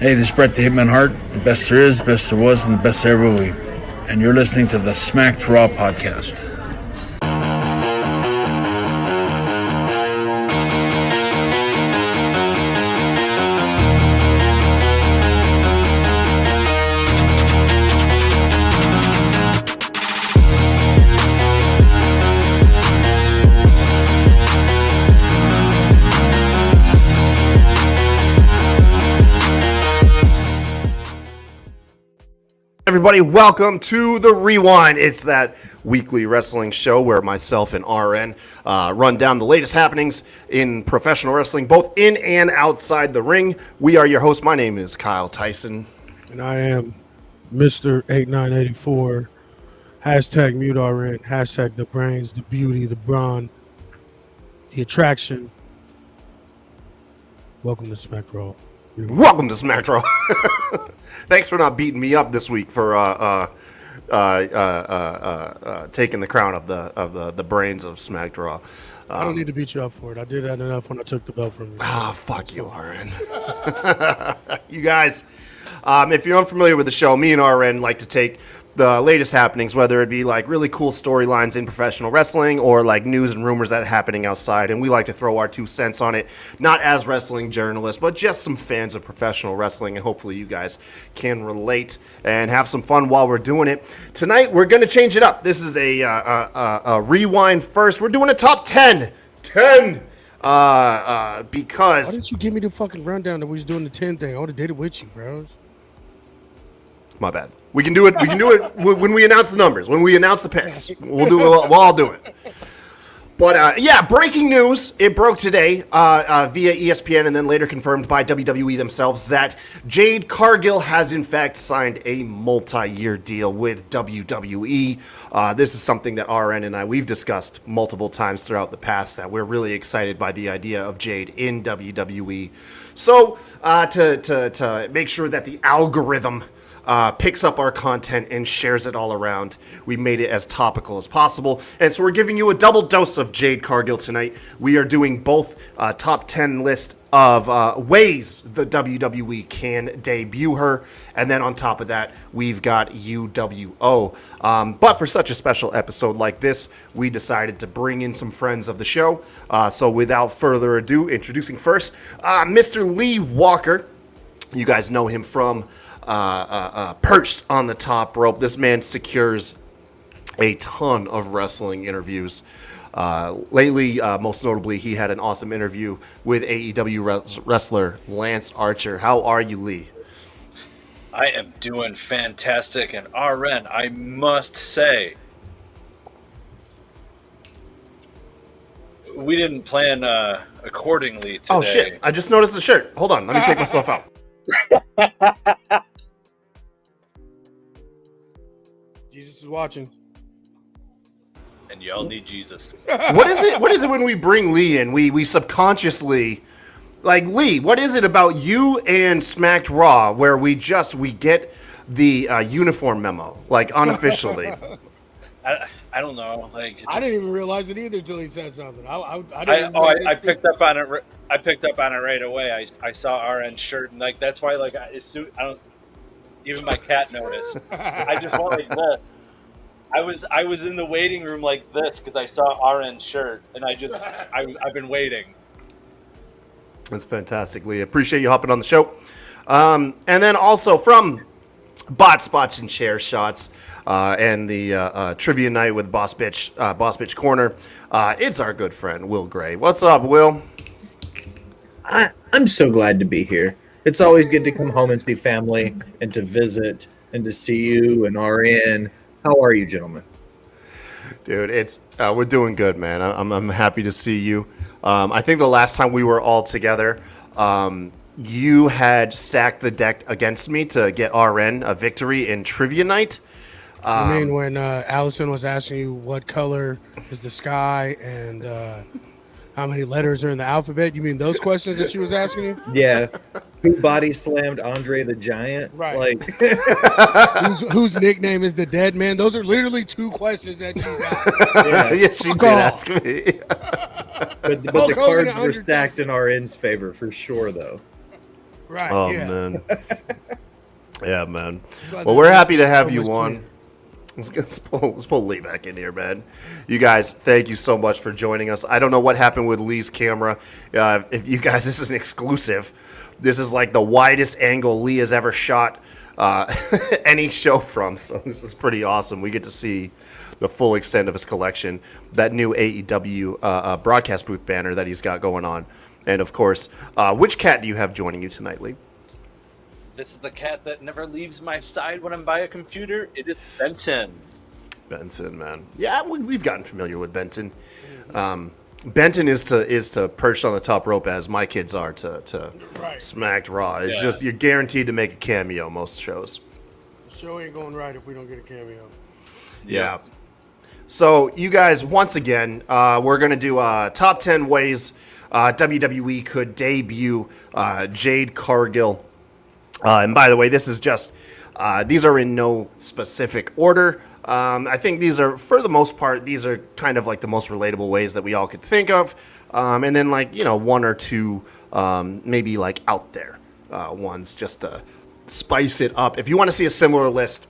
Hey, this is Brett the Hitman Hart, the best there is, best there was, and the best there ever will be. And you're listening to the Smacked Raw podcast. Everybody, welcome to The Rewind. It's that weekly wrestling show where myself and RN run down the latest happenings in professional wrestling, both in and outside the ring. We are your hosts. My name is Kyle Tyson. And I am Mr. 8984. Hashtag mute RN. Hashtag the brains, the beauty, the brawn, the attraction. Welcome to Smack Raw. Welcome to Smack Raw. Thanks for not beating me up this week for taking the crown of the brains of Smack Raw. I don't need to beat you up for it. I did that enough when I took the belt from you. Fuck you, RN. You guys, if you're unfamiliar with the show, me and RN like to take the latest happenings, whether it be like really cool storylines in professional wrestling or like news and rumors that are happening outside, and we like to throw our 2 cents on it, not as wrestling journalists, but just some fans of professional wrestling, and hopefully you guys can relate and have some fun while we're doing it. Tonight, we're going to change it up. This is a rewind first. We're doing a top 10. Because... Why didn't you give me the fucking rundown that we was doing the 10 thing? I would have did it with you, bro. My bad. We can do it. We can do it when we announce the numbers. When we announce the picks, we'll all do it. But yeah, breaking news. It broke today via ESPN and then later confirmed by WWE themselves that Jade Cargill has in fact signed a multi-year deal with WWE. This is something that RN and we've discussed multiple times throughout the past, that we're really excited by the idea of Jade in WWE. So to make sure that the algorithm picks up our content and shares it all around, we made it as topical as possible. And so we're giving you a double dose of Jade Cargill tonight. We are doing both top 10 list of ways the WWE can debut her. And then on top of that, we've got UWO. But for such a special episode like this, we decided to bring in some friends of the show. So without further ado, introducing first, Mr. Lee Walker. You guys know him from Perched on the Top Rope. This man secures a ton of wrestling interviews. Lately, most notably, he had an awesome interview with AEW wrestler Lance Archer. How are you, Lee? I am doing fantastic, and RN, I must say, we didn't plan accordingly today. Oh, shit. I just noticed the shirt. Hold on. Let me take myself out. Jesus is watching. And y'all need Jesus. What is it when we bring Lee in? We subconsciously, like, Lee, what is it about you and Smacked Raw where we get the uniform memo, like, unofficially? I don't know. Like, I didn't even realize it either until he said something. I picked up on it. I picked up on it right away. I saw RN's shirt, and like that's why like I don't. Even my cat noticed. I just went like this. I was in the waiting room like this because I saw RN's shirt, and I've been waiting. That's fantastic, Lee. Appreciate you hopping on the show. And then also from Bots, Spots, and Chair Shots and the trivia night with Boss Bitch Corner, it's our good friend Will Gray. What's up, Will? I'm so glad to be here. It's always good to come home and see family and to visit and to see you and RN. How are you, gentlemen? Dude, it's we're doing good, man. I'm happy to see you. I think the last time we were all together, you had stacked the deck against me to get RN a victory in trivia night. You mean when Allison was asking you what color is the sky and how many letters are in the alphabet? You mean those questions that she was asking you? Yeah. Who body slammed Andre the Giant? Right. Like, whose nickname is the Dead Man? Those are literally 2 questions that you got. Yeah, she did ask me. but the cards were stacked in RN's favor for sure, though. Right. Oh yeah. man. Yeah, man. Glad Well, that we're makes happy to it have so you much on. clearer. Let's pull Lee back in here, man. You guys, thank you so much for joining us. I don't know what happened with Lee's camera. If you guys, this is an exclusive. This is like the widest angle Lee has ever shot any show from. So this is pretty awesome. We get to see the full extent of his collection. That new AEW broadcast booth banner that he's got going on. And of course, which cat do you have joining you tonight, Lee? This is the cat that never leaves my side when I'm by a computer. It is Benton. Benton, man. Yeah, we've gotten familiar with Benton. Benton is to perched on the top rope as my kids are to Right. Smacked Raw. It's Yeah. just you're guaranteed to make a cameo most shows. The show ain't going right if we don't get a cameo. Yeah. So you guys, once again, we're gonna do top 10 ways WWE could debut Jade Cargill. And by the way, this is just these are in no specific order. I think these are, for the most part, these are kind of like the most relatable ways that we all could think of. And then like, one or two maybe like out there ones just to spice it up. If you want to see a similar list,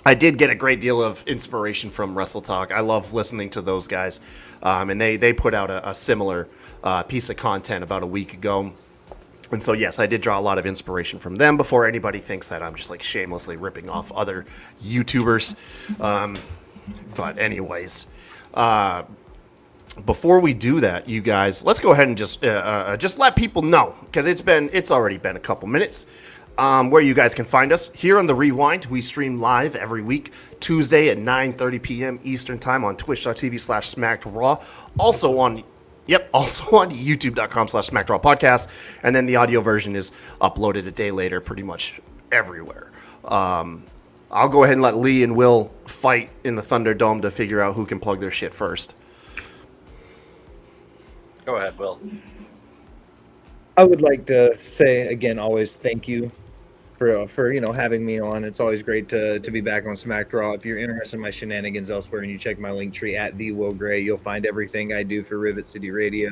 I did get a great deal of inspiration from Wrestle Talk. I love listening to those guys. And they put out a similar piece of content about a week ago. And so, yes, I did draw a lot of inspiration from them before anybody thinks that I'm just like shamelessly ripping off other YouTubers. But anyways, before we do that, you guys, let's go ahead and just let people know, because it's already been a couple minutes, where you guys can find us. Here on The Rewind, we stream live every week, Tuesday at 9:30 p.m. Eastern Time on twitch.tv/SmackedRaw. Also on youtube.com/SmackedRawPodcast. And then the audio version is uploaded a day later pretty much everywhere. I'll go ahead and let Lee and Will fight in the Thunderdome to figure out who can plug their shit first. Go ahead, Will. I would like to say again, always thank you for having me on. It's always great to be back on Smack Raw. If you're interested in my shenanigans elsewhere and you check my link tree at the Will Gray, you'll find everything I do for Rivet City Radio,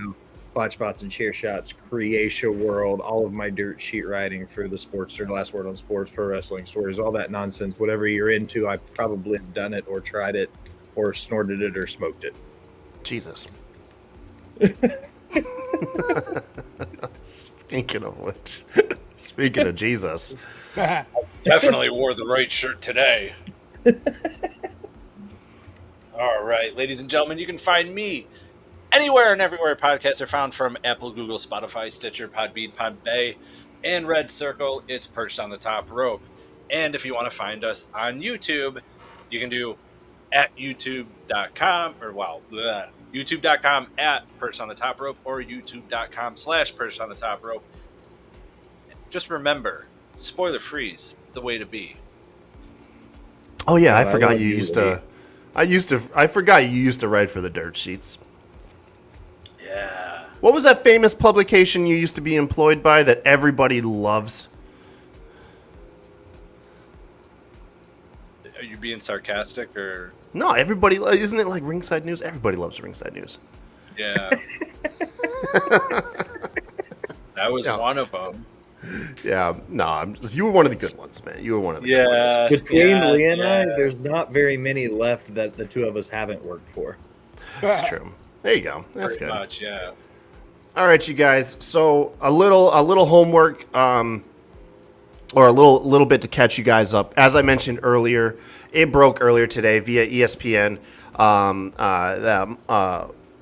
Botch Spots and Chair Shots, Creatia World, all of my dirt sheet writing for the sports or Last Word on Sports, pro wrestling stories, all that nonsense. Whatever you're into, I probably have done it or tried it or snorted it or smoked it. Jesus. Speaking of which, speaking of Jesus. Definitely wore the right shirt today. All right, ladies and gentlemen, you can find me anywhere and everywhere podcasts are found, from Apple, Google, Spotify, Stitcher, Podbean, Podbay, and Red Circle. It's perched on the top rope. And if you want to find us on YouTube, you can do at youtube.com youtube.com at perched on the top rope or youtube.com/perched on the top rope. Just remember, spoiler free's the way to be. Oh yeah, I I forgot love you you, used Lee. to. I forgot you used to write for the dirt sheets. Yeah. What was that famous publication you used to be employed by that everybody loves? Are you being sarcastic or? No, everybody. Isn't it like Ringside News? Everybody loves Ringside News. Yeah. That was Yeah. one of them. Yeah, no, you were one of the good ones, man. You were one of the good ones. Yeah. Between Lee and I, yeah. there's not very many left that the two of us haven't worked for. That's true. There you go. That's Pretty good. much, yeah. All right, you guys. So a little homework, or a little bit to catch you guys up. As I mentioned earlier, it broke earlier today via ESPN.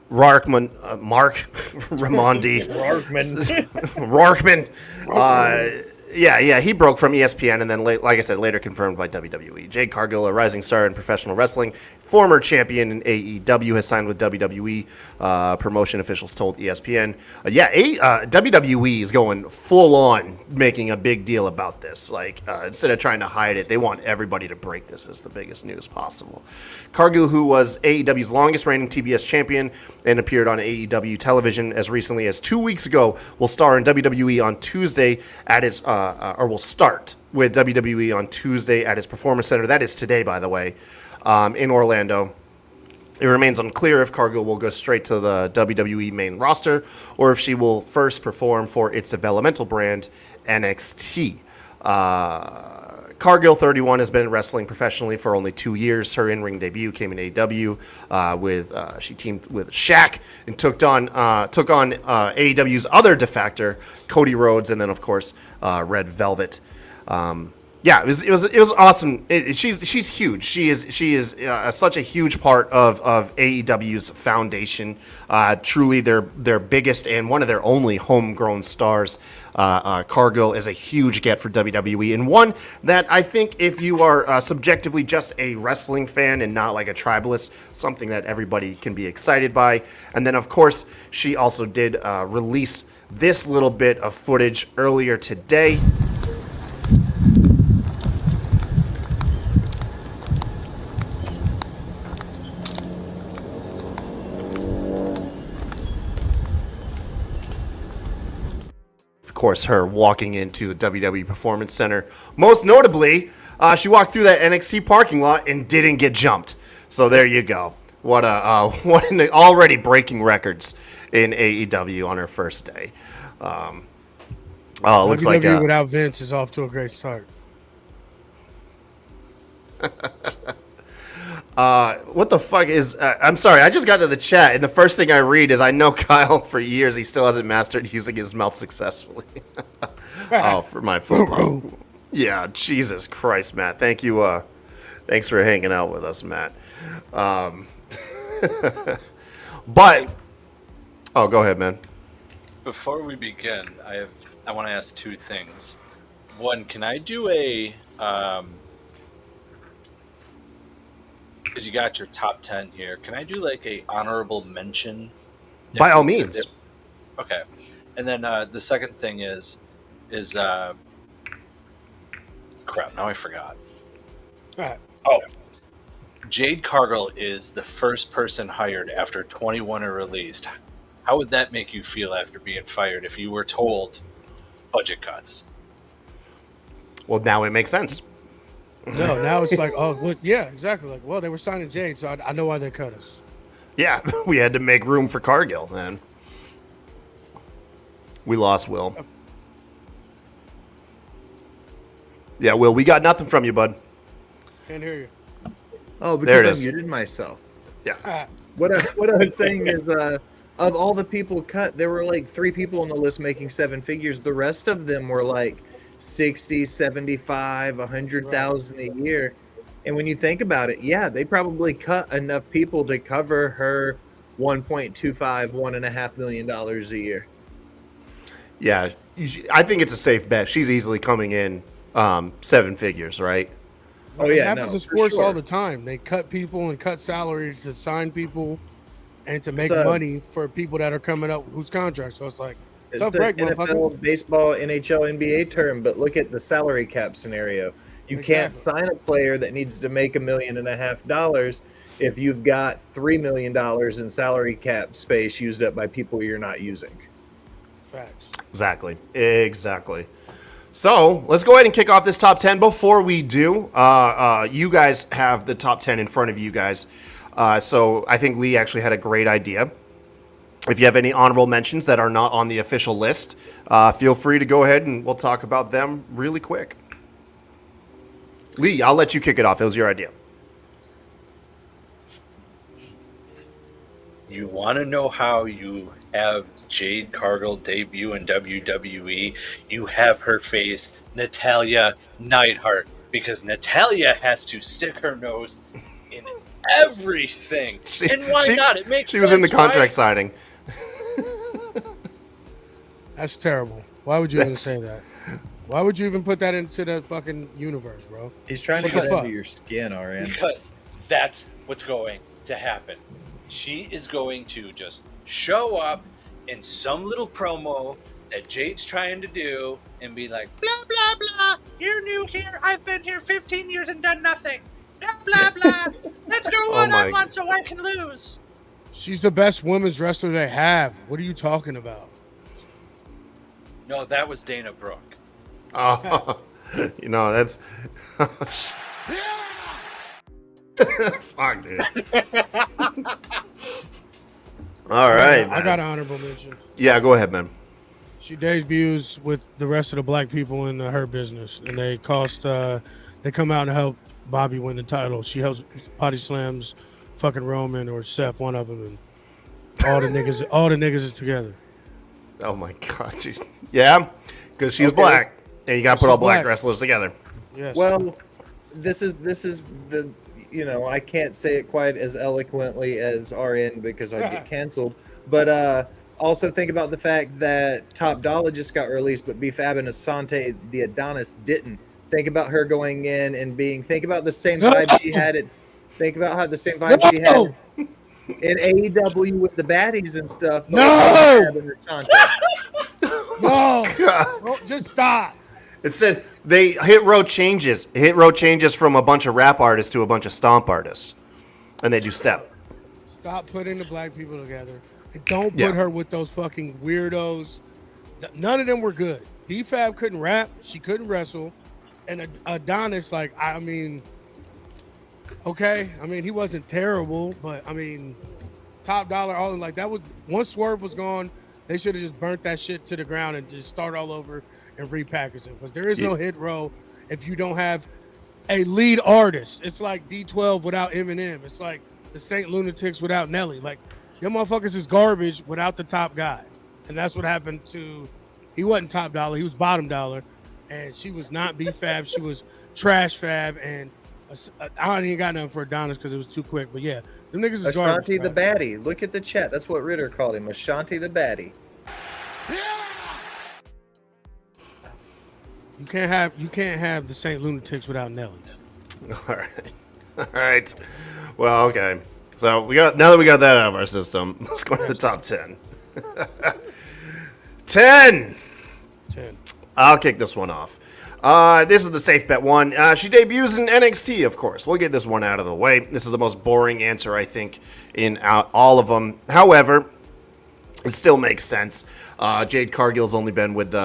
Mark Raimondi. Rarkman. Yeah, he broke from ESPN and then, like I said, later confirmed by WWE. Jade Cargill, a rising star in professional wrestling, former champion in AEW, has signed with WWE. Promotion officials told ESPN. WWE is going full on, making a big deal about this. Like, instead of trying to hide it, they want everybody to break this as the biggest news possible. Cargill, who was AEW's longest reigning TBS champion and appeared on AEW television as recently as 2 weeks ago, will star in WWE on Tuesday at its will start with WWE on Tuesday at its Performance Center. That is today, by the way, in Orlando. It remains unclear if Cargill will go straight to the WWE main roster or if she will first perform for its developmental brand, NXT. Cargill, 31, has been wrestling professionally for only 2 years. Her in-ring debut came in AEW. She teamed with Shaq and took on AEW's other defector, Cody Rhodes, and then of course Red Velvet. Yeah, it was awesome. She's huge. She is such a huge part of AEW's foundation. Truly, their biggest and one of their only homegrown stars. Cargill is a huge get for WWE, and one that I think if you are subjectively just a wrestling fan and not like a tribalist, something that everybody can be excited by. And then of course, she also did release this little bit of footage earlier today. Course, her walking into the WWE Performance Center. Most notably, she walked through that NXT parking lot and didn't get jumped. So there you go. What an already breaking records in AEW on her first day. Looks like WWE without Vince is off to a great start. What the fuck is... I'm sorry, I just got to the chat, and the first thing I read is, I know Kyle for years, he still hasn't mastered using his mouth successfully. Oh, for my football. Yeah, Jesus Christ, Matt. Thank you. Thanks for hanging out with us, Matt. But... Oh, go ahead, man. Before we begin, I want to ask two things. One, can I do a... because you got your top 10 here, can I do like a honorable mention? By all means. Okay. And then the second thing is crap, now I forgot. All right. Oh, Jade Cargill is the first person hired after 21 are released. How would that make you feel after being fired if you were told budget cuts? Well, now it makes sense. No, now it's like, oh, well, yeah, exactly. Like, well, they were signing Jade, so I know why they cut us. Yeah, we had to make room for Cargill, man. We lost Will. Yeah, Will, we got nothing from you, bud. Can't hear you. Oh, There it because is. I muted myself. Yeah. What I was saying is, of all the people cut, there were like 3 people on the list making 7 figures. The rest of them were like 60, 75, 100,000 a year. And when you think about it, yeah, they probably cut enough people to cover her $1.25, $1.5 million a year. Yeah, I think it's a safe bet. She's easily coming in 7 figures, right? Oh, It yeah, happens no, in for sports sure. all the time. They cut people and cut salaries to sign people and to make It's a- money for people that are coming up whose contracts. So it's like, It's tough an break, motherfucker. NFL, baseball, NHL, NBA term, but look at the salary cap scenario. You can't Exactly. sign a player that needs to make $1.5 million if you've got $3 million in salary cap space used up by people you're not using. Facts. Exactly. So let's go ahead and kick off this top 10. Before we do, you guys have the top 10 in front of you guys. So I think Lee actually had a great idea. If you have any honorable mentions that are not on the official list, feel free to go ahead and we'll talk about them really quick. Lee, I'll let you kick it off. It was your idea. You want to know how you have Jade Cargill debut in WWE? You have her face Natalya Neidhart, because Natalya has to stick her nose in everything. And why not? It makes She was in the sense, contract right? signing. That's terrible. Why would you even say that? Why would you even put that into the fucking universe, bro? He's trying to What the get fuck? under your skin, RN. Because that's what's going to happen. She is going to just show up in some little promo that Jade's trying to do and be like, blah, blah, blah. You're new here. I've been here 15 years and done nothing. Blah, blah, blah. Let's go one on one so I can lose. She's the best women's wrestler they have. What are you talking about? No, that was Dana Brooke. Oh, that's... Fuck, dude. All right, I man. got an honorable mention. Yeah, go ahead, man. She debuts with the rest of the black people in her business, and they come out and help Bobby win the title. She helps body slams fucking Roman or Seth, one of them, and all the niggas is together. Oh my god, dude. Yeah, because she's black, and you got to put all black wrestlers together. Yes. Well, this is the I can't say it quite as eloquently as RN because I'd get canceled. But also think about the fact that Top Dollar just got released, but B-Fab and Asante the Adonis didn't. Think about her going in and think about the same vibe she had think about how the same vibe she had in AEW with the baddies and stuff. No! God. Just stop. It said they hit row changes. Hit row changes from a bunch of rap artists to a bunch of stomp artists, and they do step. Stop putting the black people together. And don't put her with those fucking weirdos. None of them were good. B-Fab couldn't rap. She couldn't wrestle. And Adonis, okay. He wasn't terrible, but Top Dollar, that was once Swerve was gone, they should have just burnt that shit to the ground and just start all over and repackage it. Because there is no hit row if you don't have a lead artist. It's like D12 without Eminem. It's like the Saint Lunatics without Nelly. Like, them motherfuckers is garbage without the top guy. And that's what happened to, he wasn't Top Dollar, he was Bottom Dollar. And she was not B-Fab, she was Trash Fab. And I ain't got nothing for Adonis because it was too quick. But yeah, them niggas is garbage. Ashanti the baddie. Look at the chat. That's what Ritter called him. Ashanti the baddie. You can't have the Saint Lunatics without Nelly. All right. Well, okay. So now that we got that out of our system, let's go to the top 10. 10. I'll kick this one off. This is the safe bet one. She debuts in NXT, of course. We'll get this one out of the way. This is the most boring answer, I think, in all of them. However, it still makes sense. Jade Cargill's only been with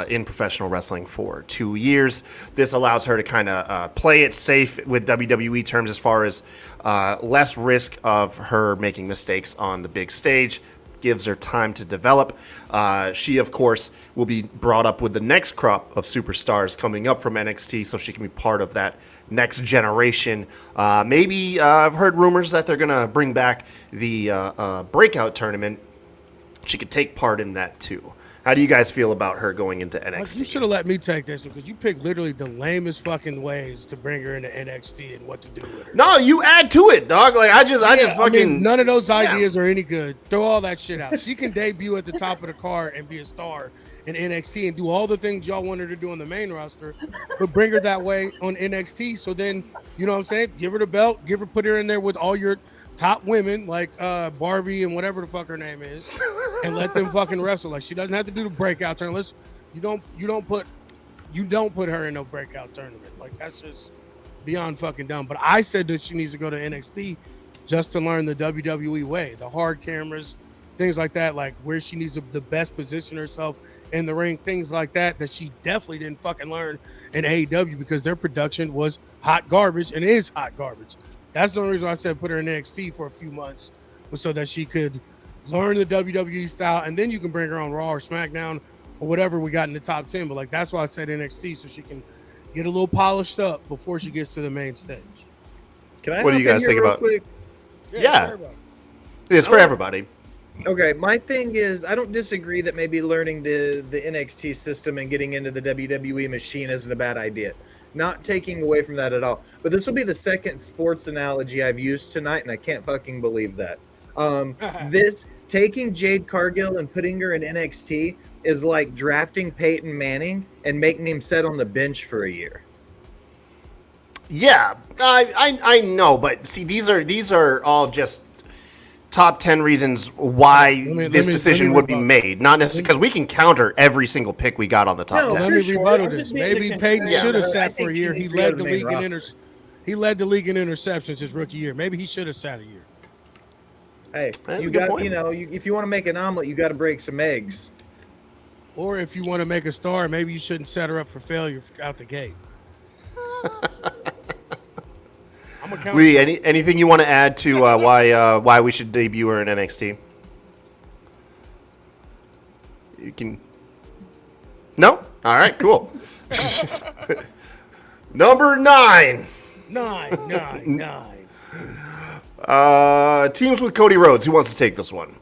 in professional wrestling for 2 years. This allows her to kind of play it safe with WWE terms as far as less risk of her making mistakes on the big stage. Gives her time to develop. She, of course, will be brought up with the next crop of superstars coming up from NXT, so she can be part of that next generation. Maybe I've heard rumors that they're going to bring back the breakout tournament. She could take part in that, too. How do you guys feel about her going into NXT? You should have let me take this because you picked literally the lamest fucking ways to bring her into NXT and what to do with her. No, you add to it, dog. Like I just fucking none of those ideas are any good. Throw all that shit out. She can debut at the top of the card and be a star in NXT and do all the things y'all want her to do on the main roster, but bring her that way on NXT. So then, you know what I'm saying? Give her the belt, put her in there with all your top women like Barbie and whatever the fuck her name is, and let them fucking wrestle. Like she doesn't have to do the breakout tournament. You don't put her in no breakout tournament. Like that's just beyond fucking dumb. But I said that she needs to go to NXT just to learn the WWE way, the hard cameras, things like that, like where she needs to the best position herself in the ring, things like that she definitely didn't fucking learn in AEW because their production was hot garbage and is hot garbage. That's the only reason I said put her in NXT for a few months, was so that she could learn the WWE style, and then you can bring her on Raw or SmackDown or whatever we got in the top 10. But like that's why I said NXT, so she can get a little polished up before she gets to the main stage. What do you guys think about? Quick? Yeah, it's for everybody. Okay, my thing is I don't disagree that maybe learning the NXT system and getting into the WWE machine isn't a bad idea. Not taking away from that at all. But this will be the second sports analogy I've used tonight, and I can't fucking believe that. This taking Jade Cargill and putting her in NXT is like drafting Peyton Manning and making him sit on the bench for a year. Yeah, I know, but see, these are all just top 10 reasons why this decision would be made. Not necessarily because we can counter every single pick we got on the top 10. Let me rebuttal this. Maybe Peyton should have sat for a year. He led the league in interceptions his rookie year. Maybe he should have sat a year. Hey, if you want to make an omelet, you got to break some eggs. Or if you want to make a star, maybe you shouldn't set her up for failure out the gate. I'm a count. Lee, anything you want to add to why we should debut her in NXT? You can. No? All right, cool. Number 9. 9. Teams with Cody Rhodes. Who wants to take this one?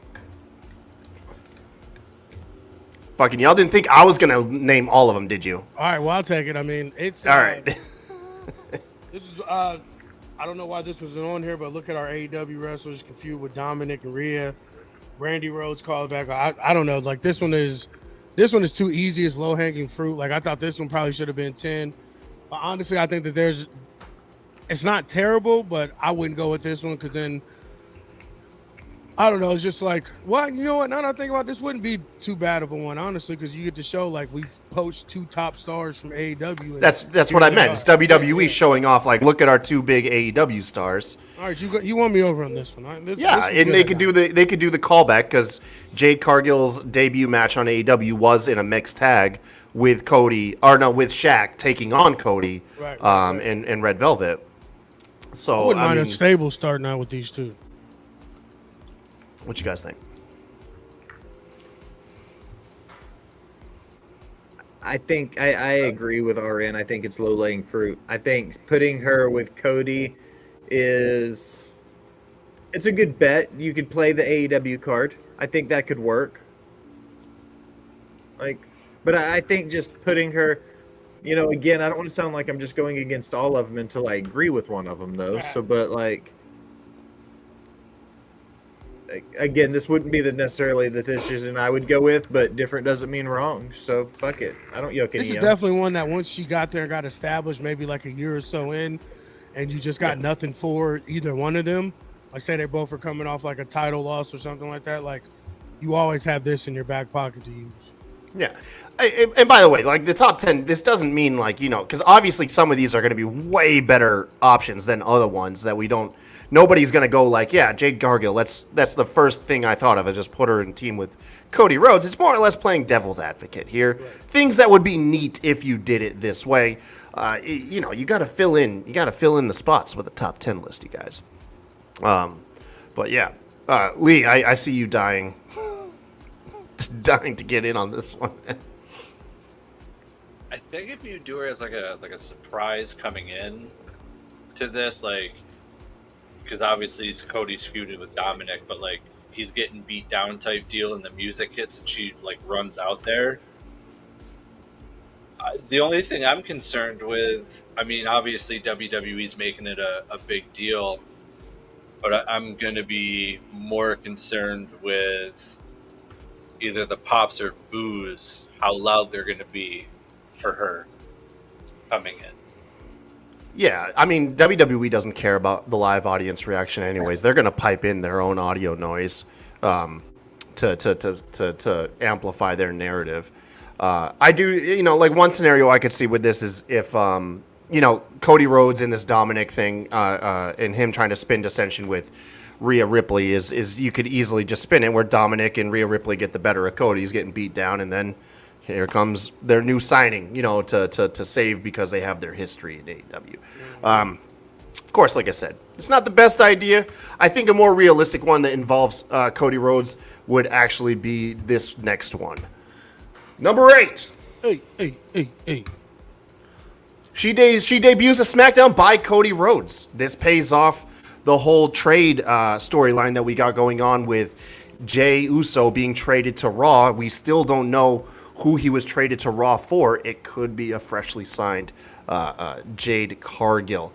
Fucking y'all didn't think I was gonna name all of them, did you? All right, well I'll take it. I mean, it's All right. This is I don't know why this wasn't on here, but look at our AEW wrestlers confused with Dominic and Rhea. Randy Rhodes called back. I don't know. Like this one is too easy. It's low hanging fruit. Like I thought this one probably should have been 10. But honestly, I think that it's not terrible, but I wouldn't go with this one because then I don't know. It's just like, what? You know what? Now that I think about it, this wouldn't be too bad of a one, honestly, because you get to show like we've poached 2 top stars from AEW. And That's what I meant. It's WWE showing off. Like, look at our 2 big AEW stars. All right, you won me over on this one. This And they could do the callback because Jade Cargill's debut match on AEW was in a mixed tag with with Shaq taking on Cody, right. and Red Velvet. So I wouldn't mind a stable starting out with these 2. What you guys think? I think I agree with RN. I think it's low-laying fruit. I think putting her with Cody it's a good bet. You could play the AEW card. I think that could work. But I think just putting her, again, I don't want to sound like I'm just going against all of them until I agree with one of them, though. So, but again, this wouldn't be necessarily the decision I would go with, but different doesn't mean wrong. So fuck it. I don't yoke any. This is definitely one that once she got there and got established, maybe like a year or so in, and you just got nothing for either one of them. Like say they both are coming off like a title loss or something like that. Like you always have this in your back pocket to use. Yeah. And by the way, like the top 10, this doesn't mean because obviously some of these are going to be way better options than other ones that we don't. Nobody's going to go like, yeah, Jade Cargill. That's the first thing I thought of is just put her in team with Cody Rhodes. It's more or less playing devil's advocate here. Right. Things that would be neat if you did it this way. You got to fill in. You got to fill in the spots with a top 10 list, you guys. But yeah, Lee, I see you dying to get in on this one. I think if you do her as like a surprise coming in to this, because obviously Cody's feuded with Dominic, but he's getting beat down type deal, and the music hits, and she runs out there. The only thing I'm concerned with, I mean, obviously WWE's making it a big deal, but I'm going to be more concerned with either the pops or boos, how loud they're going to be for her coming in. Yeah, I mean, WWE doesn't care about the live audience reaction anyways. They're going to pipe in their own audio noise to amplify their narrative. I do, one scenario I could see with this is if, Cody Rhodes in this Dominic thing and him trying to spin dissension with Rhea Ripley is you could easily just spin it where Dominic and Rhea Ripley get the better of Cody. He's getting beat down, and then here comes their new signing, to save because they have their history in AEW. Of course, like I said, it's not the best idea. I think a more realistic one that involves Cody Rhodes would actually be this next one. Number 8. Hey. She debuts a SmackDown by Cody Rhodes. This pays off the whole trade storyline that we got going on with Jey Uso being traded to Raw. We still don't know who he was traded to Raw for. It could be a freshly signed Jade Cargill.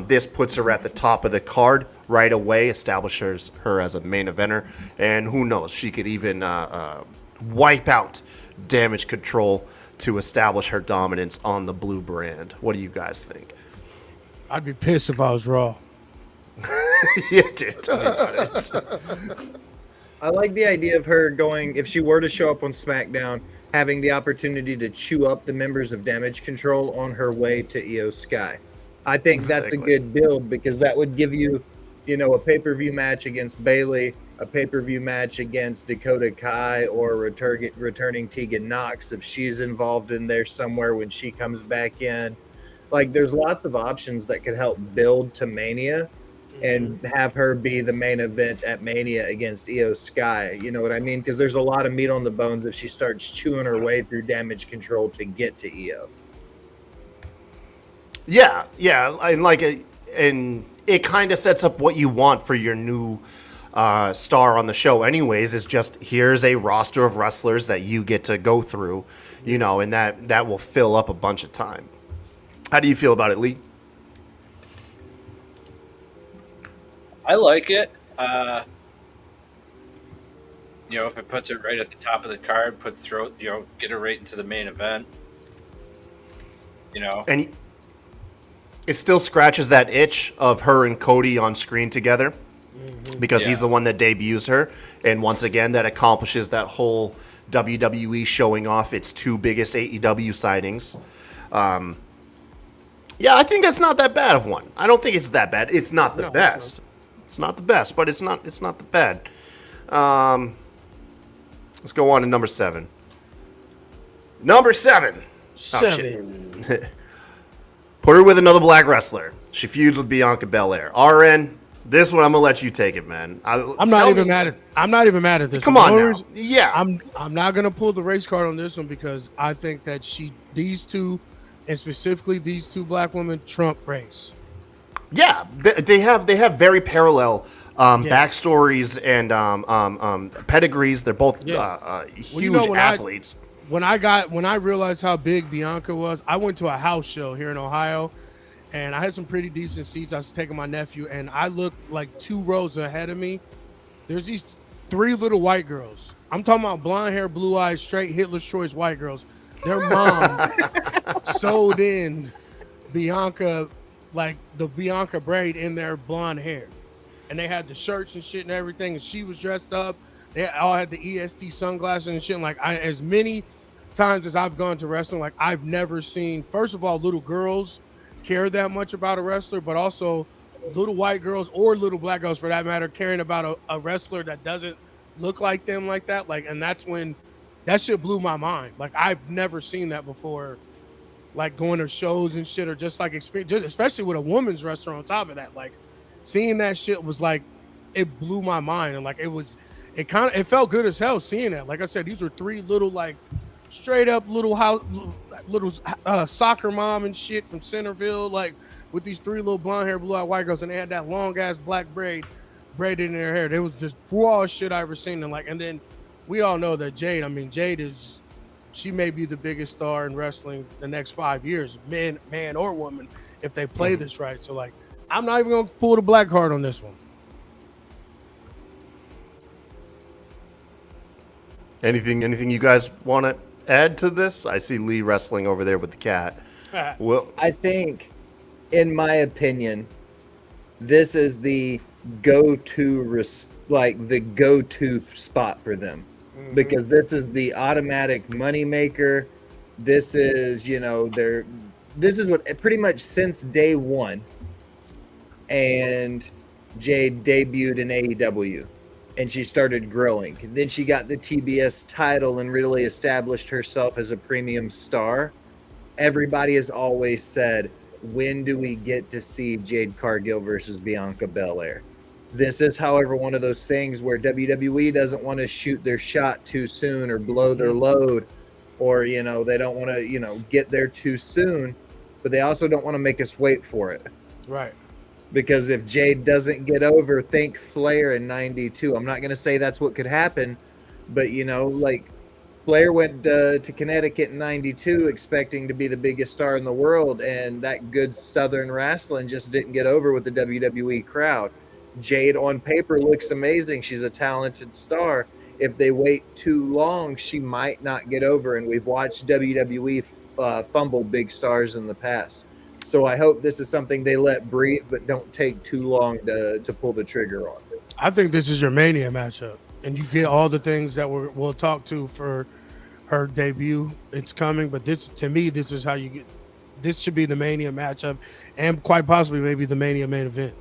This puts her at the top of the card right away, establishes her as a main eventer, and who knows, she could even wipe out Damage Control to establish her dominance on the blue brand. What do you guys think? I'd be pissed if I was Raw. Yeah, dude, tell me about it. I like the idea of her going, if she were to show up on SmackDown, having the opportunity to chew up the members of Damage Control on her way to Io Sky. I think that's a good build because that would give you, a pay-per-view match against Bayley, a pay-per-view match against Dakota Kai, or returning Tegan Nox if she's involved in there somewhere when she comes back in. Like, there's lots of options that could help build to Mania and have her be the main event at Mania against Io Sky. You know what I mean? Because there's a lot of meat on the bones if she starts chewing her way through Damage Control to get to Io. Yeah, and it kind of sets up what you want for your new star on the show. Anyways, is just here's a roster of wrestlers that you get to go through, and that will fill up a bunch of time. How do you feel about it, Lee? I like it. If it puts it right at the top of the card, get it right into the main event. And it still scratches that itch of her and Cody on screen together because he's the one that debuts her. And once again, that accomplishes that whole WWE showing off its two biggest AEW signings. Yeah, I think that's not that bad of one. I don't think it's that bad. It's not the best. It's not the best, but it's not the bad. Let's go on to number 7. Number 7. Seven. Oh, put her with another black wrestler. She feuds with Bianca Belair. RN, this one I'm gonna let you take it, man. I'm not even mad at this. Come on now. Yeah. I'm not gonna pull the race card on this one because I think that these two, and specifically these two black women, trump race. Yeah, they have very parallel backstories and pedigrees. They're both huge athletes. When I realized how big Bianca was, I went to a house show here in Ohio, and I had some pretty decent seats. I was taking my nephew, and I looked like 2 rows ahead of me. There's these 3 little white girls. I'm talking about blonde hair, blue eyes, straight Hitler's Choice white girls. Their mom sewed in Bianca, like the Bianca braid in their blonde hair. And they had the shirts and shit and everything, and she was dressed up. They all had the EST sunglasses and shit. Like, as many times as I've gone to wrestling, like, I've never seen, first of all, little girls care that much about a wrestler, but also little white girls or little black girls, for that matter, caring about a wrestler that doesn't look like them like that. Like, and that's when that shit blew my mind. Like, I've never seen that before, like going to shows and shit, or just like experience, just especially with a woman's wrestler on top of that. Like, seeing that shit was like, it blew my mind. And like, it felt good as hell seeing that. Like I said, these were 3 little, like, straight up little soccer mom and shit from Centerville, like, with these 3 little blonde hair, blue eyed white girls, and they had that long ass black braided in their hair. It was just raw shit I ever seen. And then we all know that Jade she may be the biggest star in wrestling the next 5 years, man or woman, if they play this right. So, like, I'm not even gonna pull the black card on this one. Anything you guys want to add to this? I see Lee wrestling over there with the cat. Well, I think, in my opinion, this is the go-to spot for them, because this is the automatic moneymaker. This is, this is what pretty much since day one, and Jade debuted in AEW. And she started growing. Then she got the TBS title and really established herself as a premium star. Everybody has always said, when do we get to see Jade Cargill versus Bianca Belair? This is, however, one of those things where WWE doesn't want to shoot their shot too soon or blow their load, or, they don't want to, get there too soon, but they also don't want to make us wait for it. Right. Because if Jade doesn't get over, think Flair in 92. I'm not going to say that's what could happen, but, like, Flair went to Connecticut in 92 expecting to be the biggest star in the world, and that good Southern wrestling just didn't get over with the WWE crowd. Jade on paper looks amazing. She's a talented star. If they wait too long, she might not get over, and we've watched WWE fumble big stars in the past. So I hope this is something they let breathe, but don't take too long to pull the trigger on. I think this is your Mania matchup, and you get all the things that we'll talk to for her debut. It's coming, but this is how you get. This should be the Mania matchup, and quite possibly maybe the Mania main event.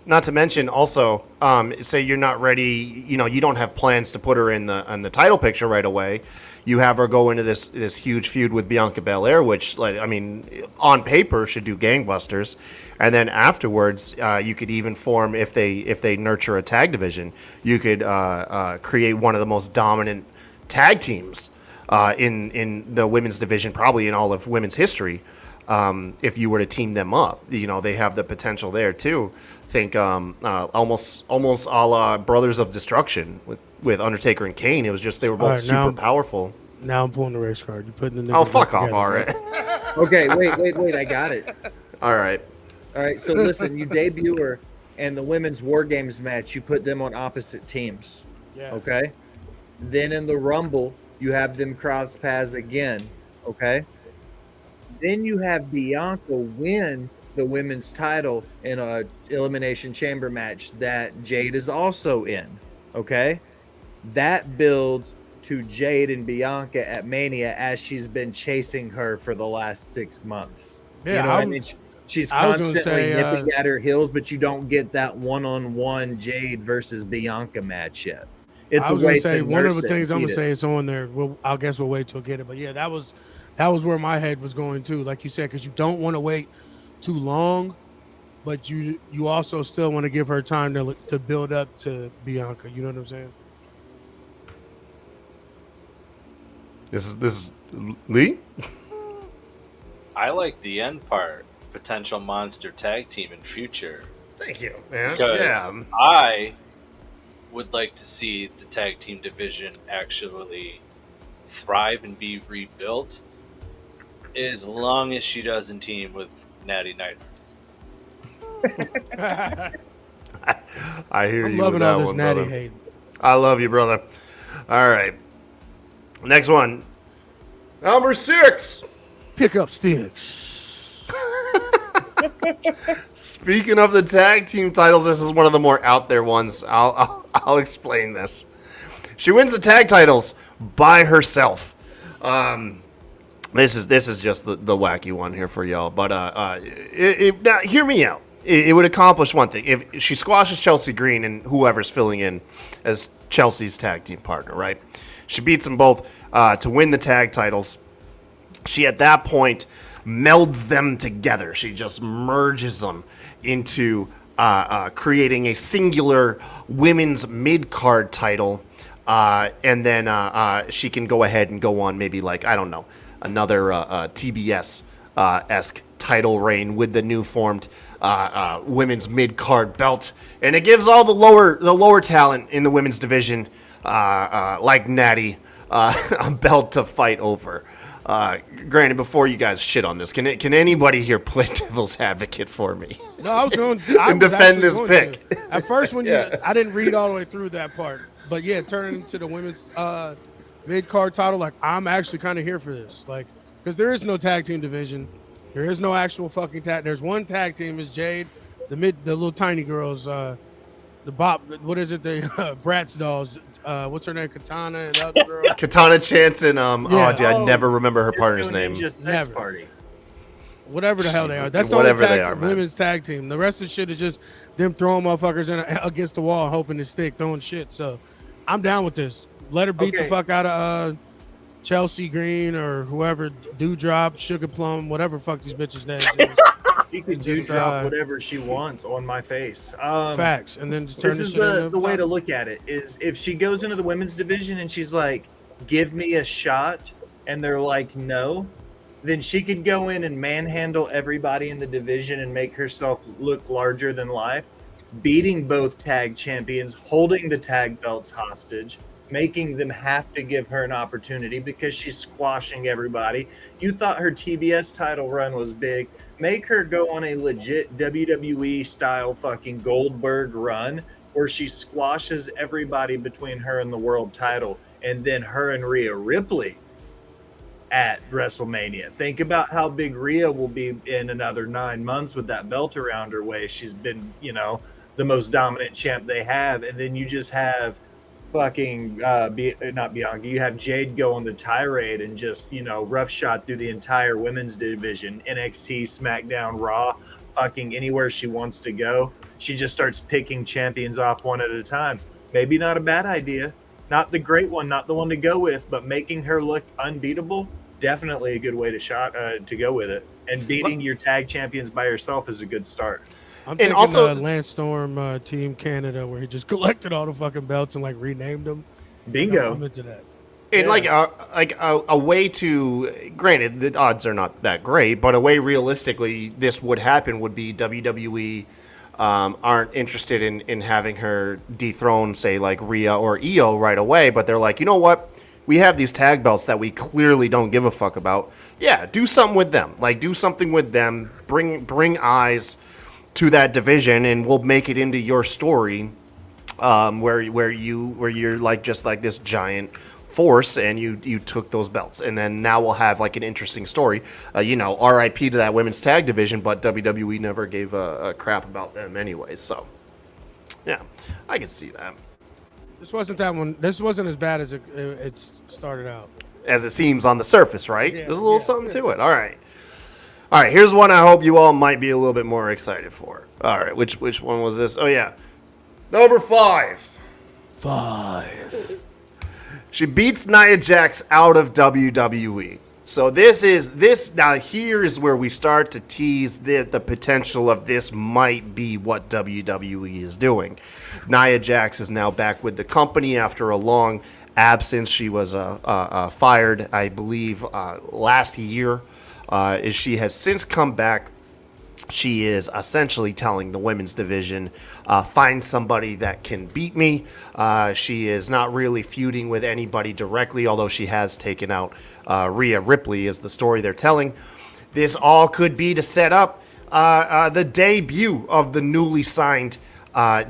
Not to mention also, say you're not ready, you don't have plans to put her in the title picture right away. You have her go into this huge feud with Bianca Belair, which, on paper should do gangbusters. And then afterwards, you could even form, if they nurture a tag division, you could create one of the most dominant tag teams in the women's division, probably in all of women's history. If you were to team them up, they have the potential there too. Think almost a la Brothers of Destruction with Undertaker and Kane. It was just they were both super powerful. Now I'm pulling the race card. You're putting the fuck off, all right. Okay, wait, I got it. All right. So listen, you debut her, and the women's War Games match, you put them on opposite teams. Yeah. Okay. Then in the Rumble, you have them cross paths again. Okay. Then you have Bianca win the women's title in a Elimination Chamber match that Jade is also in. Okay. That builds to Jade and Bianca at Mania as she's been chasing her for the last 6 months. Yeah, you know what I mean? She's constantly nipping at her heels, but you don't get that one-on-one Jade versus Bianca match yet. It's I was gonna say one of the nurse it things and I'm gonna feed say it. is on there. I guess we'll wait till get it. But yeah, that was where my head was going too. Like you said, because you don't want to wait too long, but you also still want to give her time to build up to Bianca. You know what I'm saying? This is Lee. I like the end part. Potential monster tag team in future. Thank you, man. Because Yeah. I would like to see the tag team division actually thrive and be rebuilt as long as she doesn't team with Natty Knight. I hear I'm you loving with that all this one, Natty brother. hate. I love you, brother. All right. Next one. Number 6. Pick up sticks. Speaking of the tag team titles, this is one of the more out there ones. I'll explain this. She wins the tag titles by herself. This is just the wacky one here for y'all. But now, hear me out. It would accomplish one thing. If she squashes Chelsea Green and whoever's filling in as Chelsea's tag team partner, right? She beats them both to win the tag titles. She, at that point, melds them together. She just merges them into creating a singular women's mid-card title. And then she can go ahead and go on maybe another TBS-esque title reign with the new formed women's mid-card belt. And it gives all the lower talent in the women's division, like Natty, a belt to fight over. Granted, before you guys shit on this, can anybody here play devil's advocate for me? No, I was going and defend this pick. At first, I didn't read all the way through that part, but yeah, turning to the women's mid card title, like I'm actually kind of here for this, like because there is no tag team division, there is no actual fucking tag. There's one tag team is Jade, the little tiny girls, the Bob, what is it, the Bratz dolls. What's her name? Katana and the other girl. Katana Chance and I never remember her Disco partner's name. Ninja Sex Never. Party. Whatever the hell they are. That's the Whatever only they are, man. women's tag team. The rest of the shit is just them throwing motherfuckers against the wall, hoping to stick, throwing shit. So I'm down with this. Let her beat the fuck out of Chelsea Green or whoever, Dewdrop, Sugar Plum, whatever fuck these bitches' names is. She can drop whatever she wants on my face. Facts. And then just turn This is shit into the way to look at it is if she goes into the women's division and she's like, give me a shot, and they're like, no, then she could go in and manhandle everybody in the division and make herself look larger than life, beating both tag champions, holding the tag belts hostage, making them have to give her an opportunity because she's squashing everybody. You thought her TBS title run was big. Make her go on a legit WWE style fucking Goldberg run where she squashes everybody between her and the world title, and then her and Rhea Ripley at WrestleMania. Think about how big Rhea will be in another 9 months with that belt around her waist. She's been, the most dominant champ they have. And then you just have fucking not Bianca, you have Jade go on the tirade and just roughshod through the entire women's division, NXT, SmackDown, Raw, fucking anywhere she wants to go. She just starts picking champions off one at a time. Maybe not a bad idea. Not the great one, not the one to go with, but making her look unbeatable, definitely a good way to go with it. And beating your tag champions by yourself is a good start. I'm thinking also Lance Storm, Team Canada, where he just collected all the fucking belts and like renamed them. Bingo. I'm into that. And a way to, granted, the odds are not that great, but a way realistically this would happen would be WWE aren't interested in having her dethrone, say, like Rhea or Io right away, but they're like, you know what? We have these tag belts that we clearly don't give a fuck about. Yeah, do something with them. Like, do something with them. Bring eyes to that division, and we'll make it into your story, where you're like just like this giant force, and you took those belts, and then now we'll have like an interesting story. RIP to that women's tag division, but WWE never gave a crap about them anyway. So, yeah, I can see that. This wasn't that one. This wasn't as bad as it started out. As it seems on the surface, right? Yeah, There's a little something to it. All right. Here's one I hope you all might be a little bit more excited for. All right, which one was this? Oh yeah, number 5. 5. She beats Nia Jax out of WWE. So now here is where we start to tease the potential of this might be what WWE is doing. Nia Jax is now back with the company after a long absence. She was fired, I believe, last year. She has since come back. She is essentially telling the women's division, find somebody that can beat me. She is not really feuding with anybody directly, although she has taken out Rhea Ripley, is the story they're telling. This all could be to set up the debut of the newly signed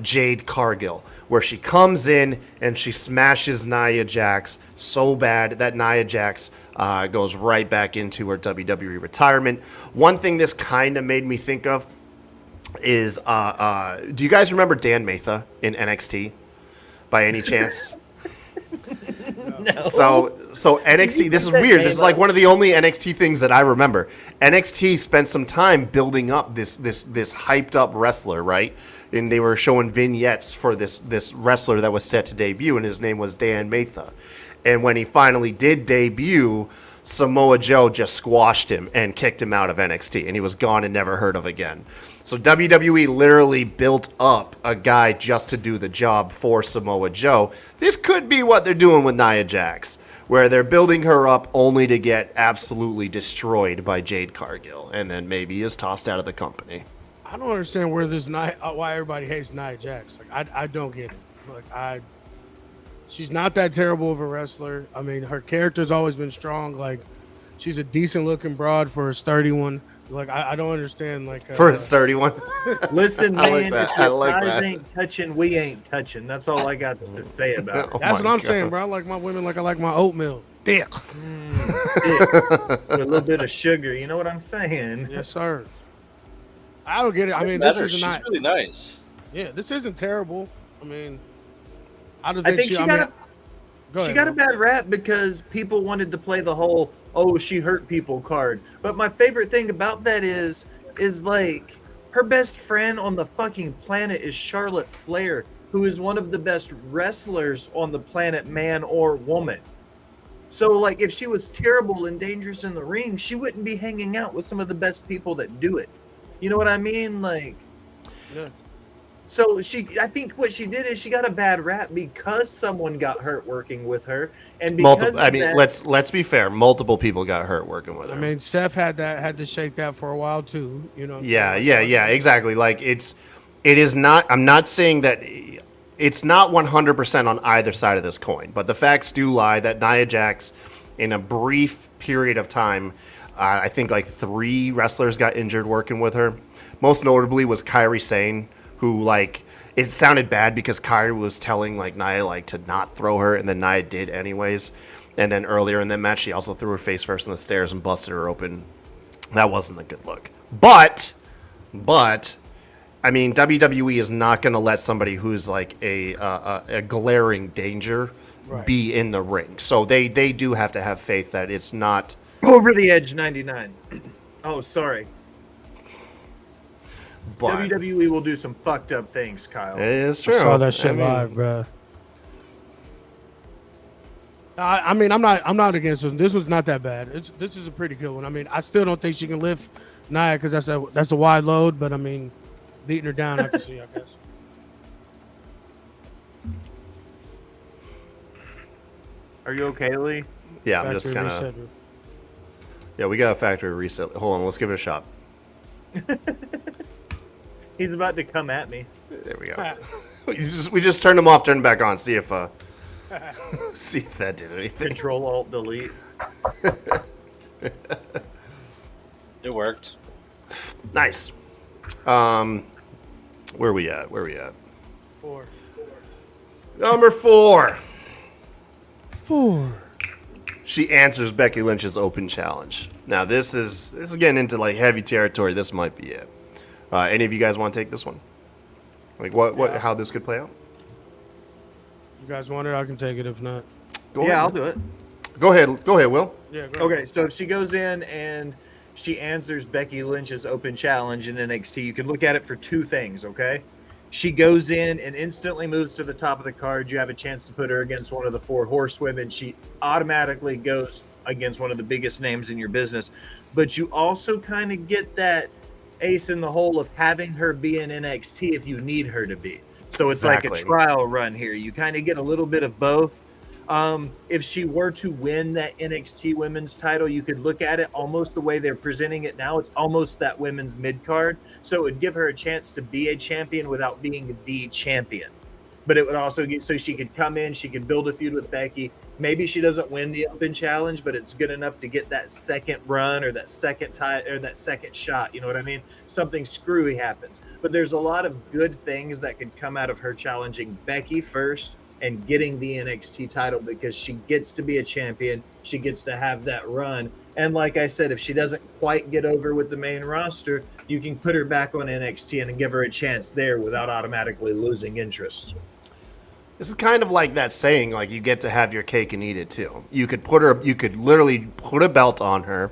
Jade Cargill, where she comes in and she smashes Nia Jax so bad that Nia Jax goes right back into her WWE retirement. One thing this kind of made me think of is, do you guys remember Dan Matha in NXT by any chance? No. So NXT, this is weird. This is like one of the only NXT things that I remember. NXT spent some time building up this hyped up wrestler, right? And they were showing vignettes for this wrestler that was set to debut, and his name was Dan Matha. And when he finally did debut, Samoa Joe just squashed him and kicked him out of NXT, and he was gone and never heard of again. So WWE literally built up a guy just to do the job for Samoa Joe. This could be what they're doing with Nia Jax, where they're building her up only to get absolutely destroyed by Jade Cargill, and then maybe is tossed out of the company. I don't understand why everybody hates Nia Jax. Like, I don't get it. Like, she's not that terrible of a wrestler. I mean, her character's always been strong. Like, she's a decent looking broad for a sturdy one. Like, I don't understand. Like, for a sturdy one. Listen, man, I like that. if your guys ain't touching, we ain't touching. That's all I got to say about it. That's what I'm saying, bro. I like my women like I like my oatmeal. Thick. Thick. With a little bit of sugar. You know what I'm saying? Yes, sir. I don't get it. I mean, She's really nice. Yeah, this isn't terrible. I mean, I think she got a bad rap because people wanted to play the whole she hurt people card. But my favorite thing about that is like her best friend on the fucking planet is Charlotte Flair, who is one of the best wrestlers on the planet, man or woman. So like if she was terrible and dangerous in the ring, she wouldn't be hanging out with some of the best people that do it. You know what I mean? Like, yeah. So I think what she did is she got a bad rap because someone got hurt working with her, and because let's be fair. Multiple people got hurt working with her. I mean, Steph had to shake that for a while too. You know. Yeah, exactly. Like it is not. I'm not saying that it's not 100% on either side of this coin, but the facts do lie that Nia Jax, in a brief period of time, I think like 3 wrestlers got injured working with her. Most notably was Kairi Sane, who like it sounded bad because Kairi was telling like Nia like to not throw her, and then Nia did anyways. And then earlier in that match, she also threw her face first on the stairs and busted her open. That wasn't a good look. But I mean, WWE is not going to let somebody who's like a glaring danger be in the ring. So they do have to have faith that it's not Over the Edge 99. Oh, sorry. But WWE will do some fucked up things, Kyle. it is true. I saw that shit I mean, live, bro. I mean, I'm not against it. This was not that bad. This is a pretty good one. I mean, I still don't think she can lift Nia because that's a wide load. But I mean, beating her down, I can see. I guess. Are you okay, Lee? Yeah, I'm just Factory kind of. reset. Yeah, we got a factory reset. Hold on, let's give it a shot. He's about to come at me. There we go. we just turned him off, turned him back on. See if see if that did anything. Control Alt Delete. It worked. Nice. Where we at? 4. Number 4. 4. She answers Becky Lynch's open challenge. Now this is getting into like heavy territory. This might be it. Any of you guys want to take this one? Like how this could play out? You guys want it? I can take it. If not, Go ahead. I'll do it. Go ahead, Will. yeah. Go Okay, so if she goes in and she answers Becky Lynch's open challenge in NXT, you can look at it for 2 things, okay? She goes in and instantly moves to the top of the card. You have a chance to put her against one of the 4 horsewomen. She automatically goes against one of the biggest names in your business. But you also kind of get that ace in the hole of having her be in NXT if you need her to be. So it's like a trial run here. You kind of get a little bit of both. If she were to win that NXT women's title, you could look at it almost the way they're presenting it now. It's almost that women's mid card. So it would give her a chance to be a champion without being the champion. But it would also get, so she could come in, she could build a feud with Becky. Maybe she doesn't win the open challenge, but it's good enough to get that second run or that second or that second shot. You know what I mean? Something screwy happens. But there's a lot of good things that could come out of her challenging Becky first and getting the NXT title, because she gets to be a champion. She gets to have that run. And like I said, if she doesn't quite get over with the main roster, you can put her back on NXT and give her a chance there without automatically losing interest. This is kind of like that saying, like you get to have your cake and eat it too. You could literally put a belt on her,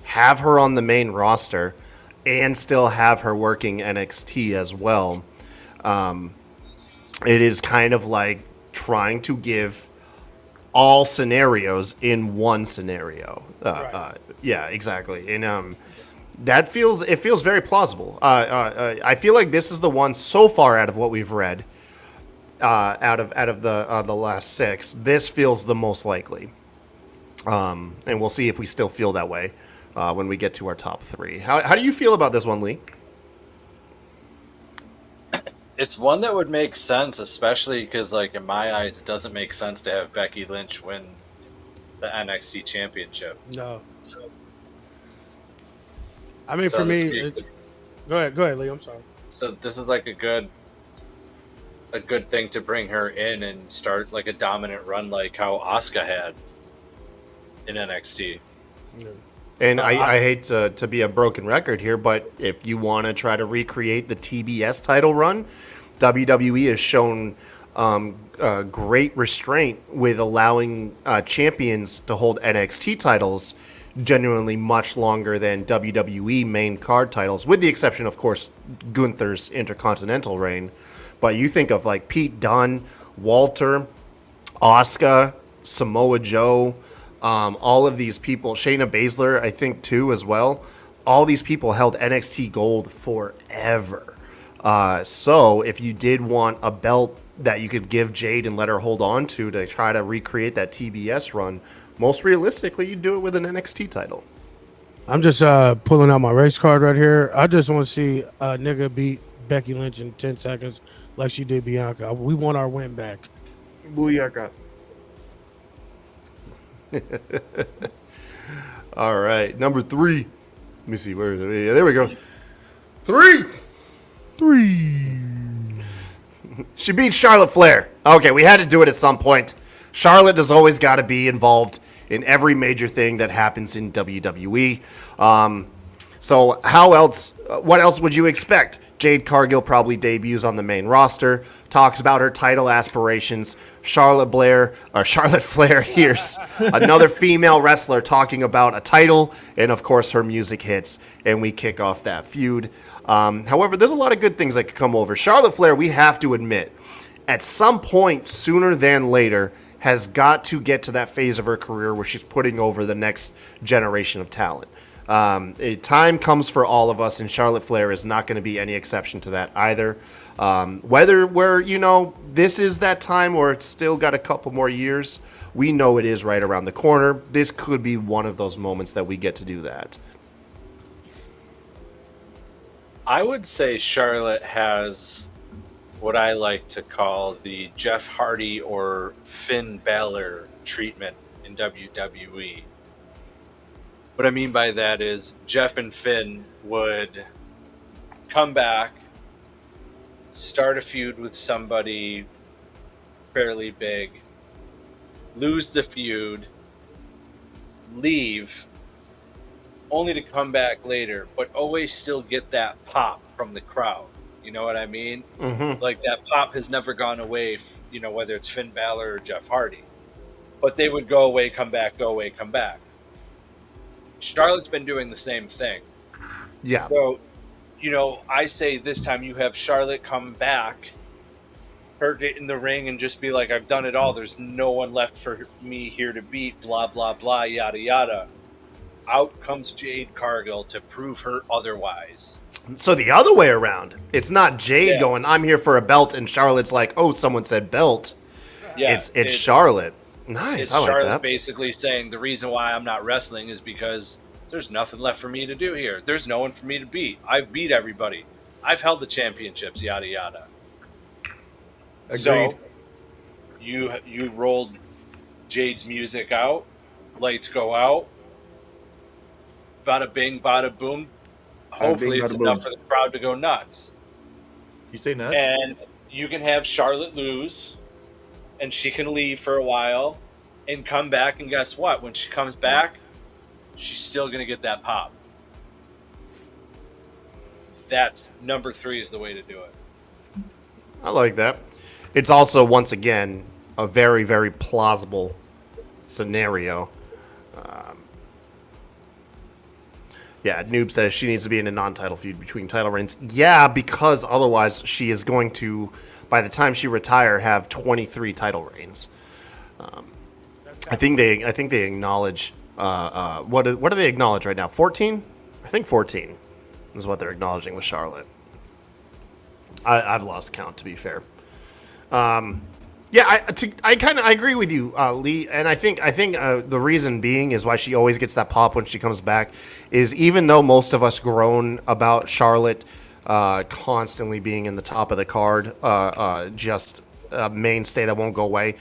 have her on the main roster, and still have her working NXT as well. It is kind of like trying to give all scenarios in one scenario. Right. Yeah, exactly. And it feels very plausible. I feel like this is the one so far out of what we've read, out of the last 6. This feels the most likely. And we'll see if we still feel that way when we get to our top 3. How do you feel about this one, Lee? It's one that would make sense, especially because, like, in my eyes, it doesn't make sense to have Becky Lynch win the NXT Championship. no. I mean, So for to me, speak. go ahead, Lee. I'm sorry. So this is like a good thing to bring her in and start like a dominant run, like how Asuka had in NXT. Yeah. And I hate to be a broken record here, but if you want to try to recreate the TBS title run, WWE has shown great restraint with allowing champions to hold NXT titles genuinely much longer than WWE main card titles, with the exception, of course, Gunther's Intercontinental reign. But you think of like Pete Dunne, Walter, Asuka, Samoa Joe, all of these people, Shayna Baszler, I think, too, as well. All these people held NXT Gold forever. So if you did want a belt that you could give Jade and let her hold on to try to recreate that TBS run, most realistically, you'd do it with an NXT title. I'm just pulling out my race card right here. I just want to see a nigga beat Becky Lynch in 10 seconds like she did Bianca. We want our win back. Booyaka. All right, number 3. Let me see, where is it? Yeah, there we go. 3. She beat Charlotte Flair. Okay, we had to do it at some point. Charlotte has always got to be involved in every major thing that happens in WWE. So what else would you expect? Jade Cargill probably debuts on the main roster, talks about her title aspirations. Charlotte Flair hears another female wrestler talking about a title, and of course her music hits, and we kick off that feud. However, there's a lot of good things that could come over. Charlotte Flair, we have to admit, at some point sooner than later, has got to get to that phase of her career where she's putting over the next generation of talent. Time comes for all of us, and Charlotte Flair is not going to be any exception to that either. Whether this is that time or it's still got a couple more years, we know it is right around the corner. This could be one of those moments that we get to do that. I would say Charlotte has what I like to call the Jeff Hardy or Finn Balor treatment in WWE. What I mean by that is Jeff and Finn would come back, start a feud with somebody fairly big, lose the feud, leave, only to come back later, but always still get that pop from the crowd. You know what I mean? Mm-hmm. Like that pop has never gone away, whether it's Finn Balor or Jeff Hardy. But they would go away, come back, go away, come back. Charlotte's been doing the same thing. Yeah. So, I say this time you have Charlotte come back, her get in the ring and just be like, I've done it all. There's no one left for me here to beat, blah, blah, blah, yada, yada. Out comes Jade Cargill to prove her otherwise. So the other way around, it's not Jade going, I'm here for a belt, and Charlotte's like, oh, someone said belt. Yeah, it's Charlotte. Nice, it's I like Charlotte that. basically saying the reason why I'm not wrestling is because there's nothing left for me to do here. There's no one for me to beat. I've beat everybody. I've held the championships, yada yada. Agreed. So you rolled Jade's music out, lights go out, bada bing, bada boom. Hopefully bing, it's bada enough boom. for the crowd to go nuts. You say nuts? And you can have Charlotte lose, and she can leave for a while and come back, and guess what? When she comes back, she's still going to get that pop. That's number 3 is the way to do it. I like that. It's also, once again, a very, very plausible scenario. Noob says she needs to be in a non-title feud between title reigns. Yeah, because otherwise she is going to, by the time she retire, have 23 title reigns. I think they acknowledge. What do they acknowledge right now? 14? I think 14 is what they're acknowledging with Charlotte. I've lost count, to be fair. I agree with you, Lee, and I think the reason being is why she always gets that pop when she comes back is even though most of us groan about Charlotte constantly being in the top of the card, just a mainstay that won't go away.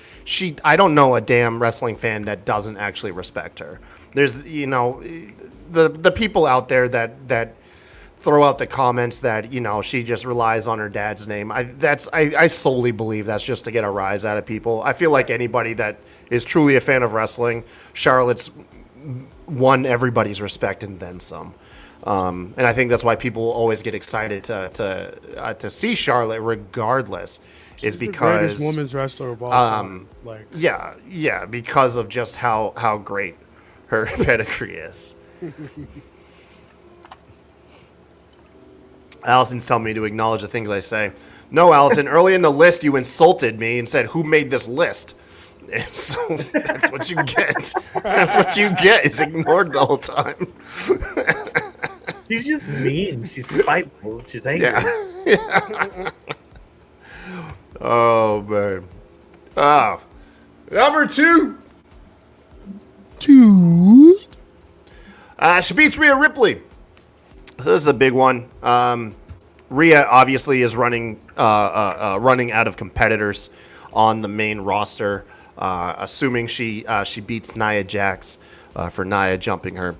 I don't know a damn wrestling fan that doesn't actually respect her. There's the people out there that throw out the comments that she just relies on her dad's name. I solely believe that's just to get a rise out of people. I feel like anybody that is truly a fan of wrestling, Charlotte's won everybody's respect and then some. And I think that's why people always get excited to see Charlotte, regardless, is because the greatest women's wrestler of all time. Because of just how great her pedigree is. Allison's telling me to acknowledge the things I say. No, Allison, early in the list you insulted me and said, who made this list? And so that's what you get. That's what you get, is ignored the whole time. She's just mean. She's spiteful. She's angry. Yeah. Oh, man. Number 2. She beats Rhea Ripley. This is a big one. Rhea obviously is running out of competitors on the main roster. Assuming she beats Nia Jax for Nia jumping her,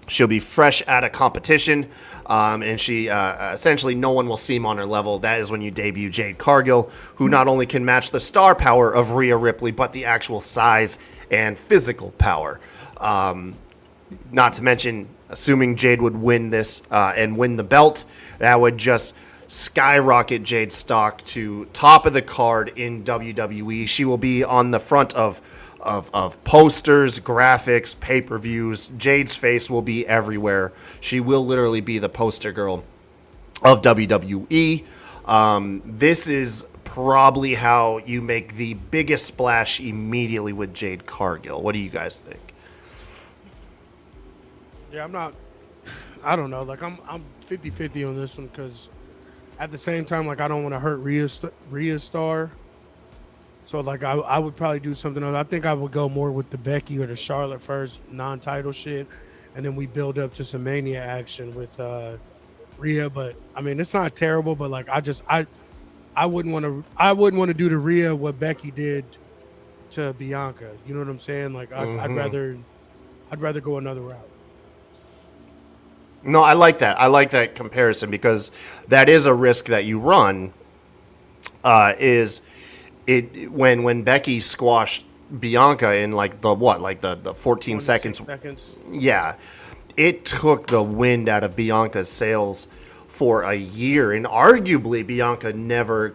she'll be fresh out of competition, and she essentially no one will seem on her level. That is when you debut Jade Cargill, who not only can match the star power of Rhea Ripley, but the actual size and physical power. Not to mention, assuming Jade would win this and win the belt, that would just skyrocket Jade's stock to top of the card in WWE. She will be on the front of posters, graphics, pay-per-views. Jade's face will be everywhere. She will literally be the poster girl of WWE. This is probably how you make the biggest splash immediately with Jade Cargill. What do you guys think? Yeah, I don't know. Like, I'm 50-50 on this one because at the same time, like, I don't want to hurt Rhea's star. So, like, I would probably do something else. I think I would go more with the Becky or the Charlotte first, non-title shit, and then we build up to some Mania action with Rhea. But I mean, it's not terrible, but like, I wouldn't want to do to Rhea what Becky did to Bianca. You know what I'm saying? Like, I'd rather go another route. No, I like that. I like that comparison because that is a risk that you run. When Becky squashed Bianca in like the 14 seconds. Yeah, it took the wind out of Bianca's sails for a year, and arguably Bianca never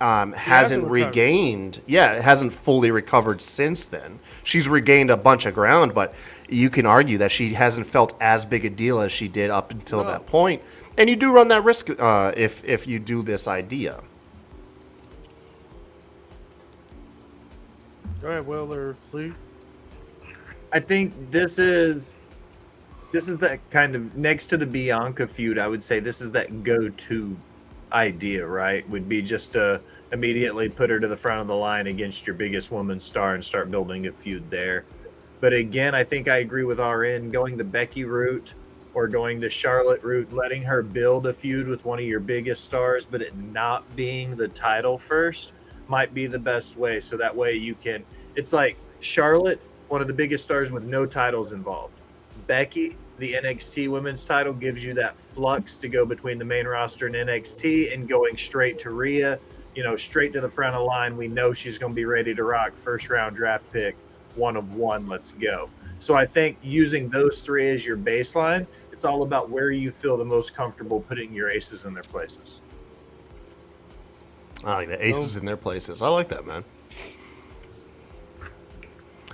hasn't regained. Yeah, it hasn't fully recovered since then. She's regained a bunch of ground, but you can argue that she hasn't felt as big a deal as she did up until that point. And you do run that risk if you do this idea. Go ahead, Will or Fleet. I think this is that kind of, next to the Bianca feud, I would say this is that go-to idea, right? Would be just to immediately put her to the front of the line against your biggest women's star and start building a feud there. But again, I think I agree with RN, going the Becky route or going the Charlotte route, letting her build a feud with one of your biggest stars, but it not being the title first might be the best way. So that way you can, it's like Charlotte, one of the biggest stars with no titles involved. Becky, the NXT women's title, gives you that flux to go between the main roster and NXT, and going straight to Rhea, straight to the front of the line. We know she's going to be ready to rock. First round draft pick, 1 of 1. Let's go. So I think using those three as your baseline, it's all about where you feel the most comfortable putting your aces in their places. I like the aces in their places. I like that, man.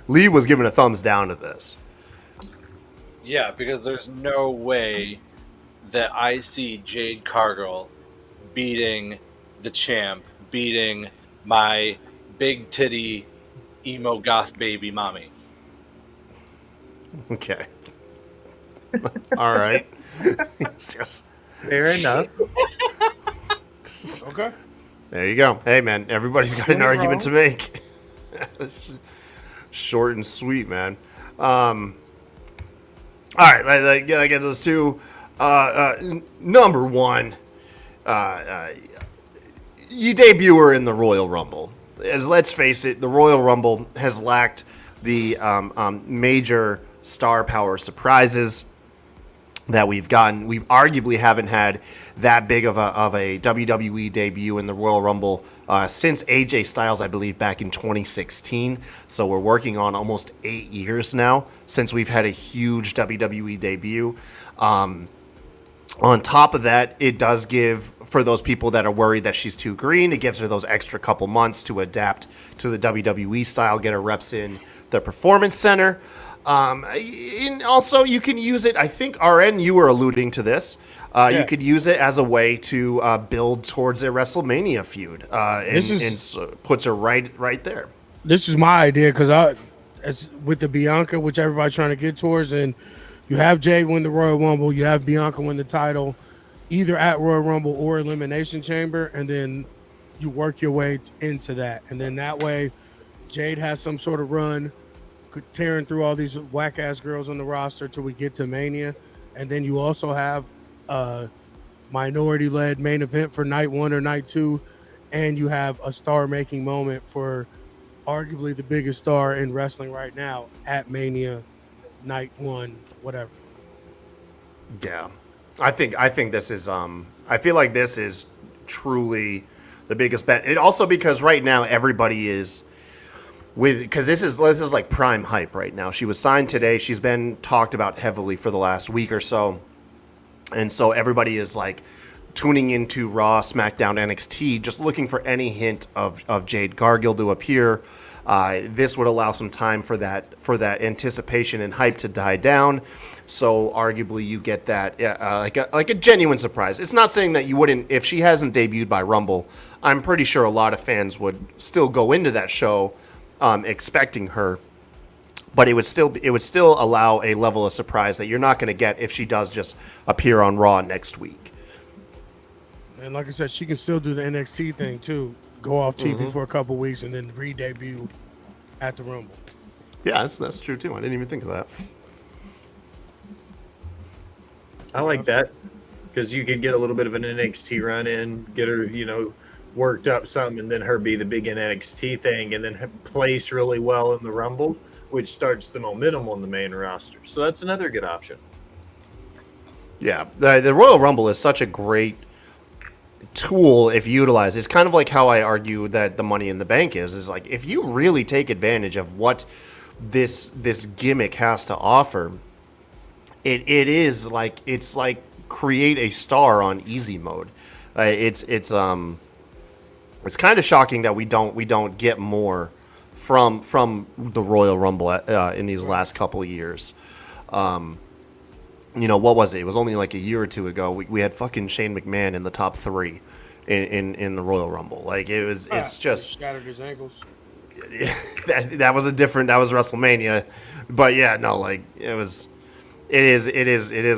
Lee was giving a thumbs down to this. Yeah, because there's no way that I see Jade Cargill beating the champ, beating my big titty emo goth baby mommy. Okay. All right. Just... Fair enough. Okay. There you go. Hey, man, everybody's got an argument to make. Short and sweet, man. All right, I get those two. Number one, you debut her in the Royal Rumble. As let's face it, the Royal Rumble has lacked the major star power surprises that we've gotten. We arguably haven't had that big of a WWE debut in the Royal Rumble since AJ Styles, I believe, back in 2016. So we're working on almost 8 years now since we've had a huge WWE debut. On top of that, it does give, for those people that are worried that she's too green, it gives her those extra couple months to adapt to the WWE style, get her reps in the Performance Center. And also, you can use it, I think, RN, you were alluding to this. You could use it as a way to build towards a WrestleMania feud. And puts her right there. This is my idea because it's with the Bianca, which everybody's trying to get towards, and you have Jade win the Royal Rumble, you have Bianca win the title, either at Royal Rumble or Elimination Chamber, and then you work your way into that. And then that way, Jade has some sort of run, tearing through all these whack-ass girls on the roster till we get to Mania. And then you also have a minority-led main event for night 1 or night 2, and you have a star-making moment for arguably the biggest star in wrestling right now at Mania night 1, whatever. Yeah. I think this is I feel like this is truly the biggest bet. It also, because right now everybody is because this is like prime hype right now. She was signed today. She's been talked about heavily for the last week or so. And so everybody is like tuning into Raw, SmackDown, NXT, just looking for any hint of Jade Cargill to appear. This would allow some time for that anticipation and hype to die down. So arguably you get that like a genuine surprise. It's not saying that you wouldn't, if she hasn't debuted by Rumble. I'm pretty sure a lot of fans would still go into that show expecting her. But it would still allow a level of surprise that you're not going to get if she does just appear on Raw next week. And like I said, she can still do the NXT thing too. Go off TV for a couple weeks and then re-debut at the Rumble. Yeah, that's true too. I didn't even think of that. I like that because you could get a little bit of an NXT run in, get her, worked up some, and then her be the big NXT thing, and then place really well in the Rumble, which starts the momentum on the main roster. So that's another good option. Yeah, the Royal Rumble is such a great tool if utilized. It's kind of like how I argue that the Money in the Bank is like if you really take advantage of what this gimmick has to offer, it's like create a star on easy mode. It's kind of shocking that we don't get more from the Royal Rumble in these last couple of years. What was it? It was only like a year or two ago. We had fucking Shane McMahon in the top 3 in the Royal Rumble. Like it's just scattered his ankles. that was WrestleMania, but yeah, no, like it is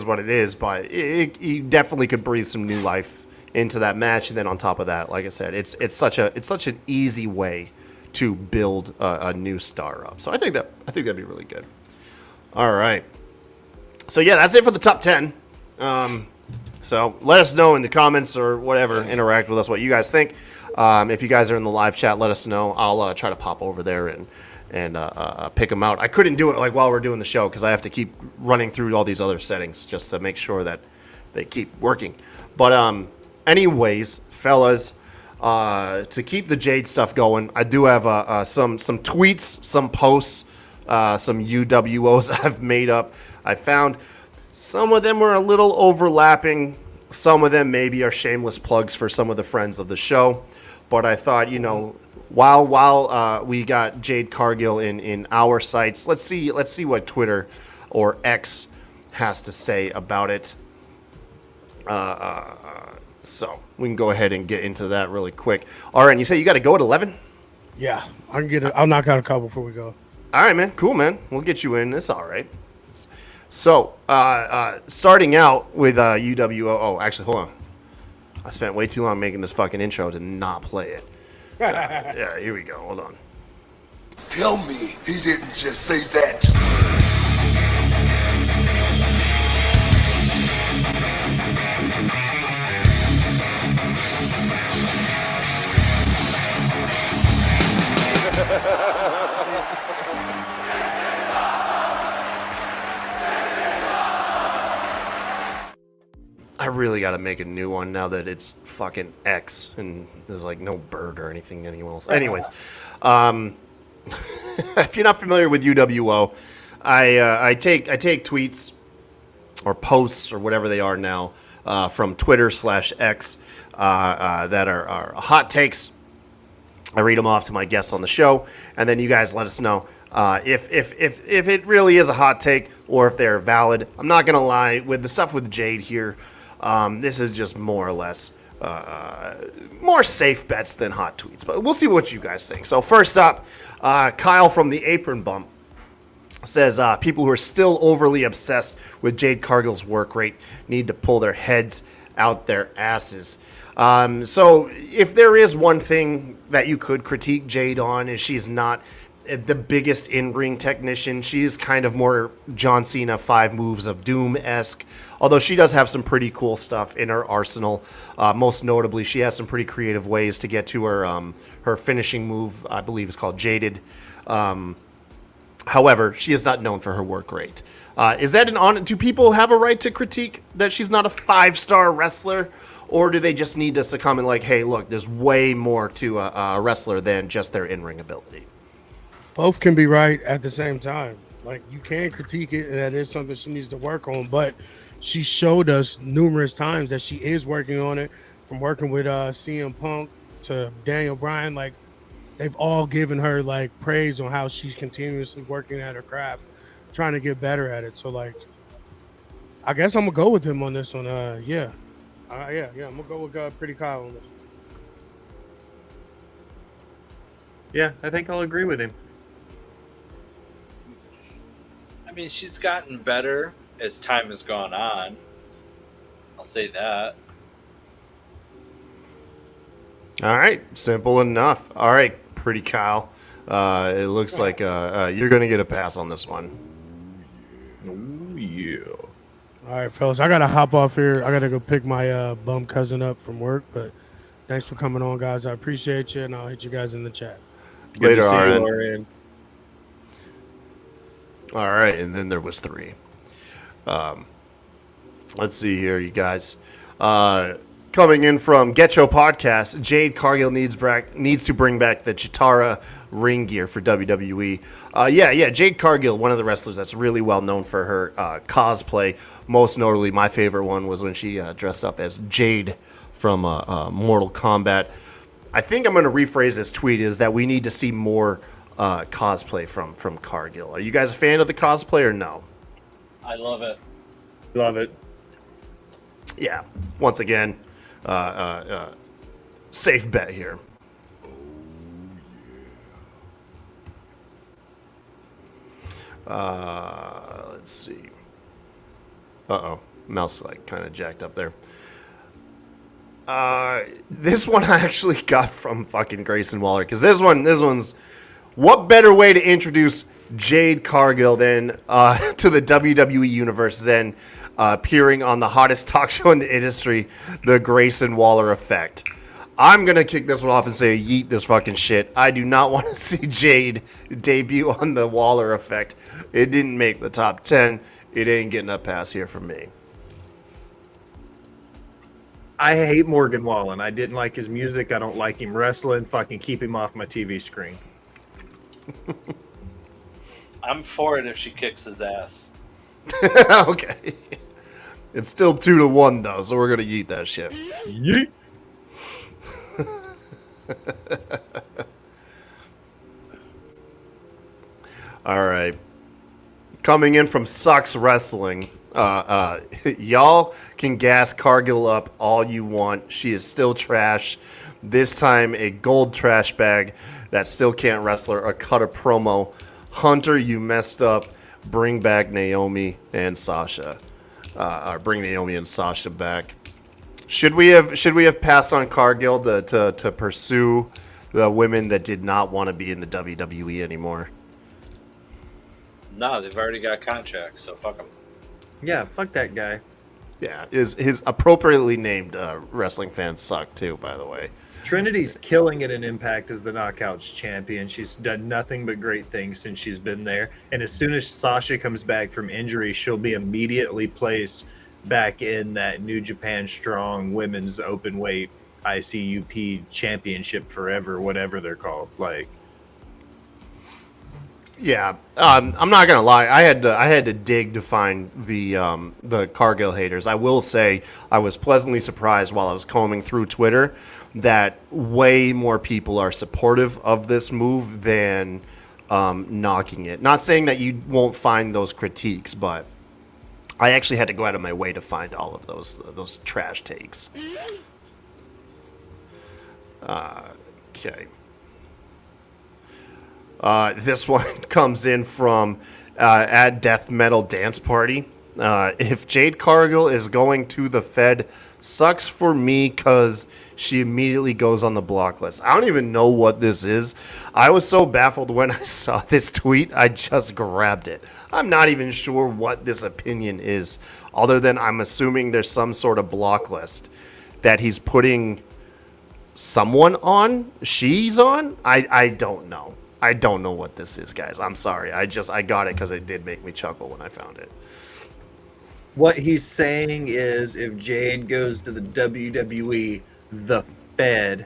what it is. But you definitely could breathe some new life into that match, and then on top of that, like I said, it's such an easy way to build a new star up. So I think that'd be really good. All right. So yeah, that's it for the top 10. So let us know in the comments or whatever. Interact with us what you guys think. If you guys are in the live chat, let us know. I'll try to pop over there and pick them out. I couldn't do it like while we're doing the show because I have to keep running through all these other settings just to make sure that they keep working. But anyways, fellas, to keep the Jade stuff going, I do have some tweets, some posts, some UWOs I've made up. I found some of them were a little overlapping. Some of them maybe are shameless plugs for some of the friends of the show. But I thought, while we got Jade Cargill in our sites, let's see what Twitter or X has to say about it. So we can go ahead and get into that really quick. All right, and you say you got to go at 11? Yeah, I'll knock out a couple before we go. All right, man. Cool, man. We'll get you in. It's all right. So, starting out with UWO. Oh, actually, hold on. I spent way too long making this fucking intro to not play it. Yeah, here we go. Hold on. Tell me he didn't just say that. I really got to make a new one now that it's fucking X and there's like no bird or anything anywhere else. Anyways, if you're not familiar with UWO, I take tweets or posts or whatever they are now from Twitter/X that are hot takes. I read them off to my guests on the show, and then you guys let us know if it really is a hot take or if they're valid. I'm not gonna lie, with the stuff with Jade here, this is just more or less more safe bets than hot tweets. But we'll see what you guys think. So first up, Kyle from the Apron Bump says people who are still overly obsessed with Jade Cargill's work rate need to pull their heads out their asses. So if there is one thing that you could critique Jade on is she's not the biggest in-ring technician. She's kind of more John Cena 5 Moves of Doom-esque, although she does have some pretty cool stuff in her arsenal. Most notably, she has some pretty creative ways to get to her finishing move. I believe it's called Jaded. However, she is not known for her work rate. Is that an on? Do people have a right to critique that she's not a 5-star wrestler? Or do they just need us to come and like, hey, look, there's way more to a wrestler than just their in-ring ability? Both can be right at the same time. Like, you can critique it, and that is something she needs to work on. But she showed us numerous times that she is working on it. From working with CM Punk to Daniel Bryan, like they've all given her like praise on how she's continuously working at her craft, trying to get better at it. So like, I guess I'm gonna go with him on this one. Yeah. I'm gonna go with Pretty Kyle on this. Yeah, I think I'll agree with him. I mean, she's gotten better as time has gone on. I'll say that. All right, simple enough. All right, Pretty Kyle. It looks like you're going to get a pass on this one. Oh, yeah. All right, fellas, I gotta hop off here. I gotta go pick my bum cousin up from work. But thanks for coming on, guys. I appreciate you, and I'll hit you guys in the chat. Later, Good to see you, RN. RN. All right, and then there was 3. Let's see here, you guys. Coming in from Get Yo Podcast, Jade Cargill needs to bring back the Chitara ring gear for WWE. Jade Cargill, one of the wrestlers that's really well known for her cosplay. Most notably, my favorite one was when she dressed up as Jade from Mortal Kombat. I think I'm going to rephrase this tweet is that we need to see more cosplay from Cargill. Are you guys a fan of the cosplay or no? I love it. Love it. Yeah. Once again, safe bet here. Let's see. Mouse like kind of jacked up there. This one I actually got from fucking Grayson Waller because this one's what better way to introduce Jade Cargill than to the WWE universe than appearing on the hottest talk show in the industry, the Grayson Waller Effect. I'm gonna kick this one off and say yeet this fucking shit. I do not want to see Jade debut on the Waller Effect. It didn't make the top 10. It ain't getting a pass here from me. I hate Morgan Wallen. I didn't like his music. I don't like him wrestling. Fucking keep him off my TV screen. I'm for it if she kicks his ass. Okay. It's still 2-1 though, so we're gonna yeet that shit. Yeet. All right. Coming in from Sucks Wrestling. Y'all can gas Cargill up all you want. She is still trash. This time a gold trash bag that still can't wrestle or cut a promo. Hunter, you messed up. Bring back Naomi and Sasha. Or bring Naomi and Sasha back. Should we have passed on Cargill to pursue the women that did not want to be in the WWE anymore? No, they've already got contracts, so fuck them. Yeah, fuck that guy. Yeah, his appropriately named wrestling fans suck too, by the way. Trinity's killing it in Impact as the Knockouts champion. She's done nothing but great things since she's been there. And as soon as Sasha comes back from injury, she'll be immediately placed back in that New Japan Strong Women's Open Weight ICUP Championship forever, whatever they're called. Like, yeah, I'm not gonna lie. I had to dig to find the Cargill haters. I will say I was pleasantly surprised while I was combing through Twitter that way more people are supportive of this move than knocking it. Not saying that you won't find those critiques, but I actually had to go out of my way to find all of those trash takes. Okay. This one comes in from at Death Metal Dance Party. If Jade Cargill is going to the Fed, sucks for me because she immediately goes on the block list. I don't even know what this is. I was so baffled when I saw this tweet, I just grabbed it. I'm not even sure what this opinion is, other than I'm assuming there's some sort of block list that he's putting someone on, she's on. I don't know. I don't know what this is, guys. I'm sorry. I got it because it did make me chuckle when I found it. what he's saying is if Jade goes to the WWE, the Fed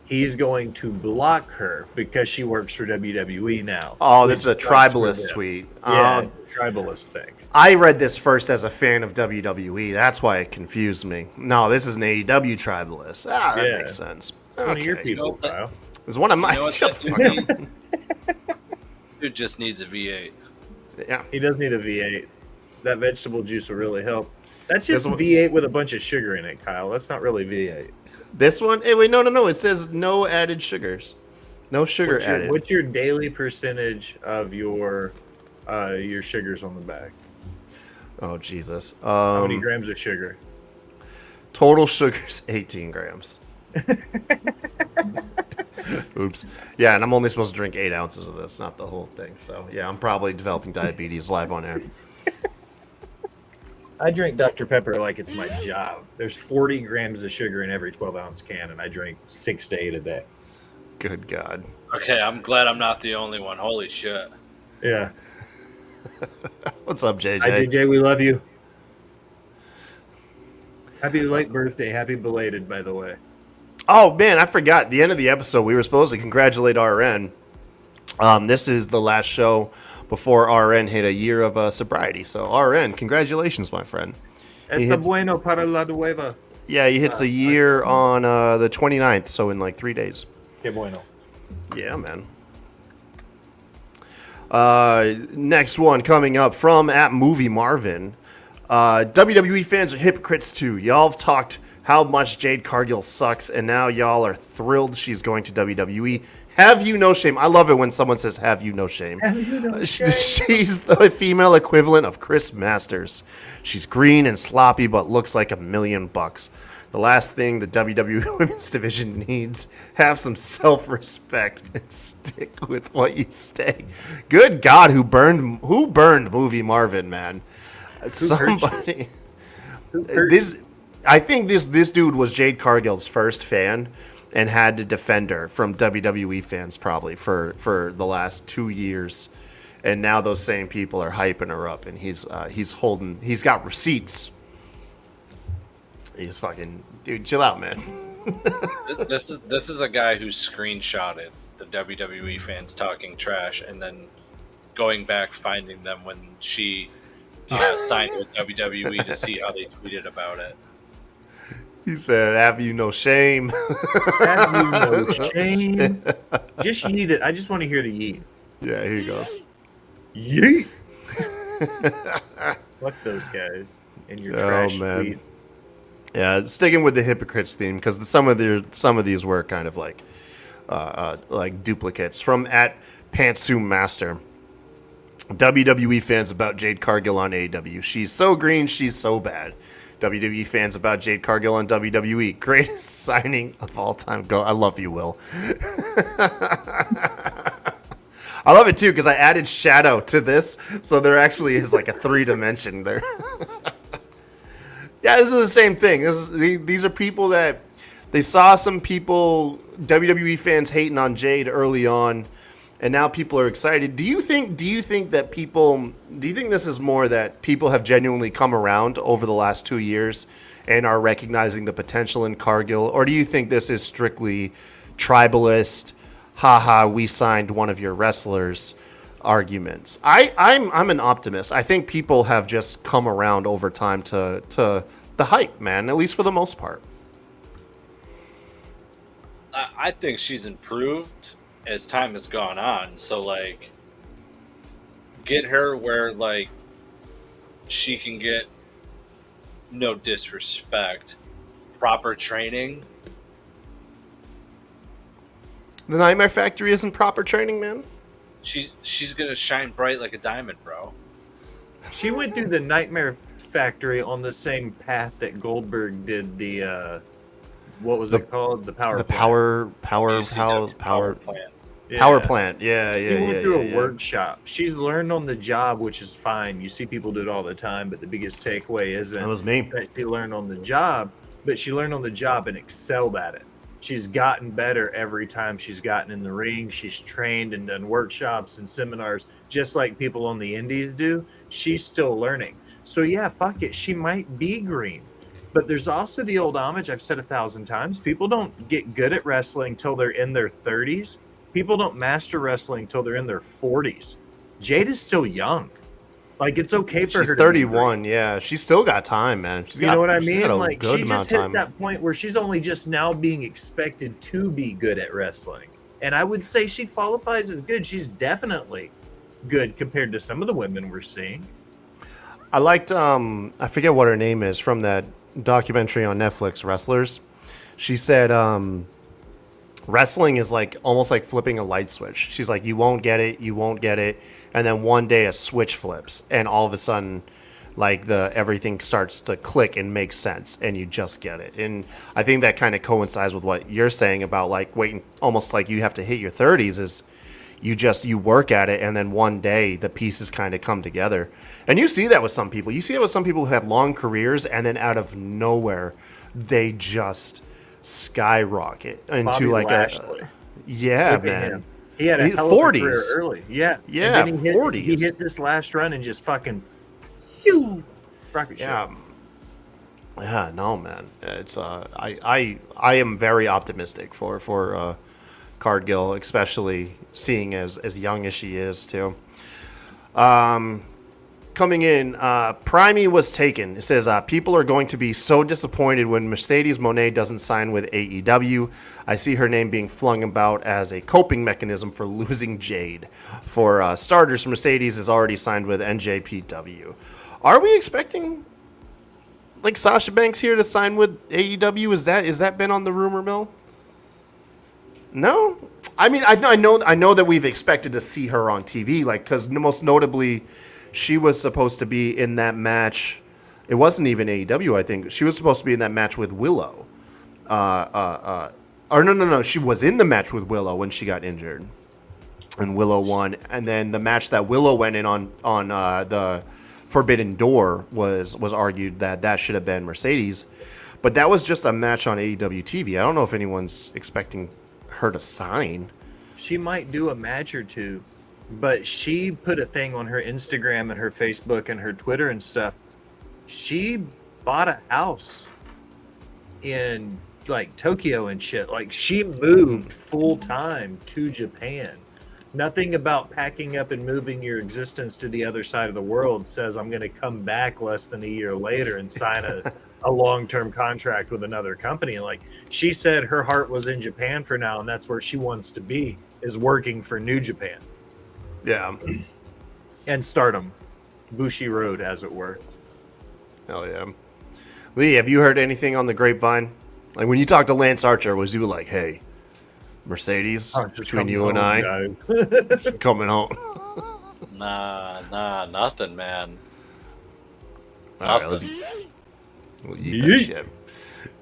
he's going to block her because she works for WWE now. Oh, this is a which sucks for tribalist them. tweet. Yeah, tribalist thing. I read this first as a fan of WWE. That's why it confused me. No, this is an AEW tribalist. That Yeah. makes sense. One of your Okay. people, You know, Kyle. It's one of my. You know what Shut that the dude fuck up. needs? Dude just needs a V8. Yeah. He does need a V8. That vegetable juice will really help. That's just This one- V8 with a bunch of sugar in it, Kyle. That's not really V8. This one? Hey, wait, no. It says no added sugars. No sugar added. What's your daily percentage of your sugars on the back? Oh, Jesus. How many grams of sugar? Total sugar's 18 grams. Oops. Yeah, and I'm only supposed to drink 8 ounces of this, not the whole thing. So, yeah, I'm probably developing diabetes live on air. I drink Dr. Pepper like it's my job. There's 40 grams of sugar in every 12-ounce can, and I drink 6 to 8 a day. Good God. Okay, I'm glad I'm not the only one. Holy shit. Yeah. What's up, JJ? Hi, JJ. We love you. Happy late birthday. Happy belated, by the way. Oh, man, I forgot. The end of the episode, we were supposed to congratulate RN. This is the last show before RN hit a year of sobriety. So, RN, congratulations, my friend. Está bueno para la nueva. Yeah, he hits a year on the 29th, so in like 3 days. Qué bueno. Yeah, man. Next one coming up from @MovieMarvin. WWE fans are hypocrites too. Y'all have talked how much Jade Cargill sucks, and now y'all are thrilled she's going to WWE. Have you no shame? I love it when someone says, have you no shame? She's the female equivalent of Chris Masters. She's green and sloppy, but looks like $1 million. The last thing the WWE Women's Division needs, have some self-respect and stick with what you say. Good God, who burned Movie Marvin, man? Somebody. I think this dude was Jade Cargill's first fan and had to defend her from WWE fans probably for the last 2 years. And now those same people are hyping her up, and he's got receipts. He's fucking, dude, chill out, man. This is a guy who screenshotted the WWE fans talking trash and then going back finding them when she signed with WWE to see how they tweeted about it. He said, have you no shame? Have you no shame? Just yeet it. I just want to hear the yeet. Yeah, here he goes. Yeet. Fuck those guys and your trash tweets. Yeah, sticking with the hypocrites theme because some of these were kind of like duplicates from @Pantsuit Master. WWE fans about Jade Cargill on AEW. She's so green, she's so bad. WWE fans about Jade Cargill on WWE. Greatest signing of all time. Go! I love you, Will. I love it too because I added shadow to this, so there actually is like a 3-dimension there. Yeah, this is the same thing. These are people that they saw some people, WWE fans hating on Jade early on, and now people are excited. Do you think this is more that people have genuinely come around over the last 2 years and are recognizing the potential in Cargill, or do you think this is strictly tribalist, haha, we signed one of your wrestlers arguments? I'm an optimist. I think people have just come around over time to the hype, man, at least for the most part. I think she's improved as time has gone on. So, like, get her where, like, she can get, no disrespect, proper training. The Nightmare Factory isn't proper training, man. She's gonna shine bright like a diamond, bro. She went through the Nightmare Factory on the same path that Goldberg did the what was it called? The power plant. Power plant. Yeah. Power plant. Yeah. She went through a workshop. She's learned on the job, which is fine. You see people do it all the time, but the biggest takeaway isn't That was me. that she learned on the job, but she learned on the job and excelled at it. She's gotten better every time she's gotten in the ring. She's trained and done workshops and seminars, just like people on the indies do. She's still learning. So yeah, fuck it. She might be green, But there's also the old homage I've said 1,000 times. People don't get good at wrestling till they're in their 30s. People don't master wrestling till they're in their 40s. Jade is still young. Like, it's okay for her She's to be 31. Yeah, she's still got time, man. You know what I mean? Got a Like, good she amount just of hit time. that point where she's only just now being expected to be good at wrestling. And I would say she qualifies as good. She's definitely good compared to some of the women we're seeing. I liked, I forget what her name is, from that documentary on Netflix, Wrestlers. She said, wrestling is like almost like flipping a light switch. She's like, you won't get it, and then one day a switch flips, and all of a sudden, like everything starts to click and make sense, and you just get it. And I think that kind of coincides with what you're saying about like waiting, almost like you have to hit your 30s. Is you work at it, and then one day the pieces kind of come together. And you see that with some people. You see it with some people who have long careers, and then out of nowhere, they just skyrocket into Bobby like Lashley. yeah, Look at man. him. He had a hell of a career early. Yeah. Yeah, And then he 40s. He hit this last run and just fucking rocket ship. Yeah, no, man. It's I am very optimistic for Cargill, especially seeing as young as she is too. Coming in, Primey was taken. It says, people are going to be so disappointed when Mercedes Moné doesn't sign with AEW. I see her name being flung about as a coping mechanism for losing Jade. For starters, Mercedes is already signed with NJPW. Are we expecting like Sasha Banks here to sign with AEW? Is that been on the rumor mill? No? I mean, I know that we've expected to see her on TV, like, because most notably, she was supposed to be in that match. It wasn't even AEW, I think. She was supposed to be in that match with Willow. Or no. She was in the match with Willow when she got injured. And Willow won. And then the match that Willow went in on the Forbidden Door was argued that should have been Mercedes. But that was just a match on AEW TV. I don't know if anyone's expecting her to sign. She might do a match or two, but she put a thing on her Instagram and her Facebook and her Twitter and stuff. She bought a house in like Tokyo and shit. Like, she moved full time to Japan. Nothing about packing up and moving your existence to the other side of the world says I'm going to come back less than a year later and sign a long-term contract with another company. Like, she said her heart was in Japan for now, and that's where she wants to be, is working for New Japan. Yeah. And Stardom. Bushi Road, as it were. Hell yeah. Lee, have you heard anything on the grapevine? Like, when you talked to Lance Archer, was you like, hey, Mercedes, between you and I, coming home? Nah, nothing, man. All right, let's we'll eat that shit.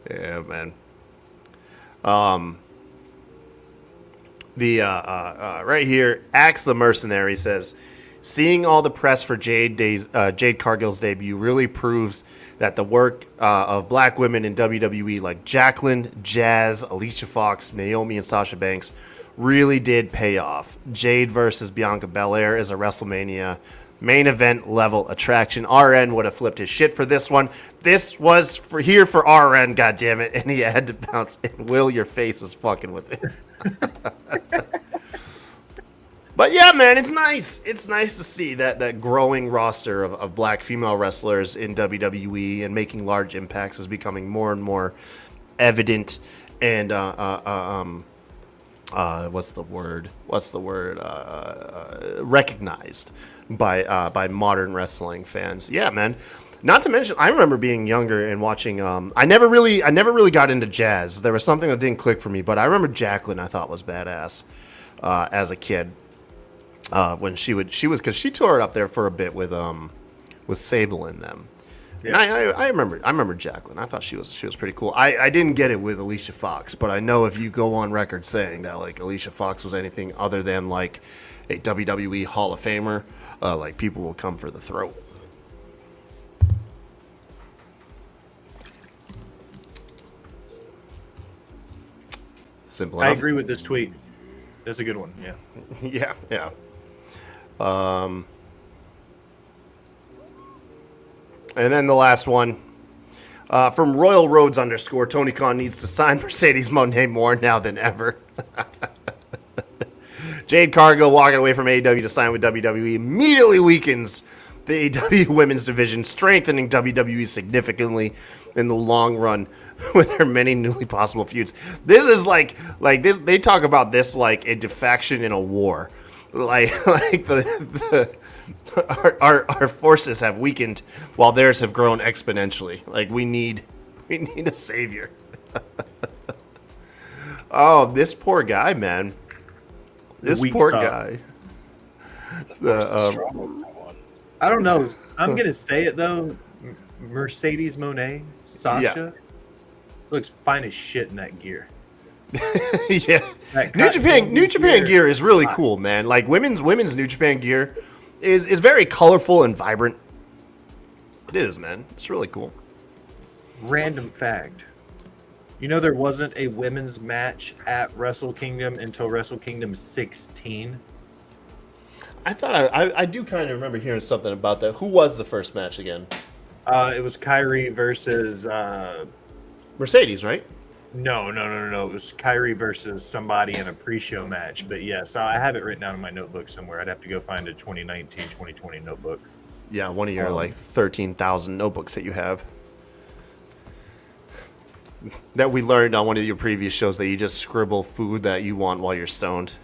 Yeah, man. The right here, Axe the Mercenary says, seeing all the press for Jade Cargill's debut really proves that the work of black women in WWE like Jacqueline, Jazz, Alicia Fox, Naomi, and Sasha Banks really did pay off. Jade versus Bianca Belair is a WrestleMania main event level attraction. RN would have flipped his shit for this one. This was for RN, goddammit, and he had to bounce. And Will, your face is fucking with it. But yeah, man, it's nice. It's nice to see that growing roster of black female wrestlers in WWE and making large impacts is becoming more and more evident and recognized by modern wrestling fans. Yeah, man. Not to mention, I remember being younger and watching. I never really got into Jazz. There was something that didn't click for me, but I remember Jacqueline. I thought was badass as a kid. When she was because she tore it up there for a bit with Sable in them. Yeah. And I remember Jacqueline. I thought she was pretty cool. I didn't get it with Alicia Fox, but I know if you go on record saying that like Alicia Fox was anything other than like a WWE Hall of Famer, like people will come for the throat. Simple enough. I agree with this tweet. That's a good one. Yeah. Yeah. And then the last one, From Royal Roads _ Tony Khan needs to sign Mercedes Moné more now than ever. Jade Cargill walking away from AEW to sign with WWE immediately weakens the AEW women's division, strengthening WWE significantly in the long run with their many newly possible feuds. This is like this. They talk about this like a defection in a war. Our forces have weakened while theirs have grown exponentially. Like we need a savior. Oh, this poor guy, man. This poor guy. I don't know. I'm gonna say it though. Mercedes Moné, Sasha, looks fine as shit in that gear. Yeah, New Japan gear is really cool, man. Like women's New Japan gear is very colorful and vibrant. It is, man. It's really cool. Random fact. You know there wasn't a women's match at Wrestle Kingdom until Wrestle Kingdom 16? I thought I do kind of remember hearing something about that. Who was the first match again? It was Kyrie versus... Mercedes, right? No. It was Kyrie versus somebody in a pre-show match. But yes, I have it written down in my notebook somewhere. I'd have to go find a 2019, 2020 notebook. Yeah, one of your like 13,000 notebooks that you have. That we learned on one of your previous shows that you just scribble food that you want while you're stoned.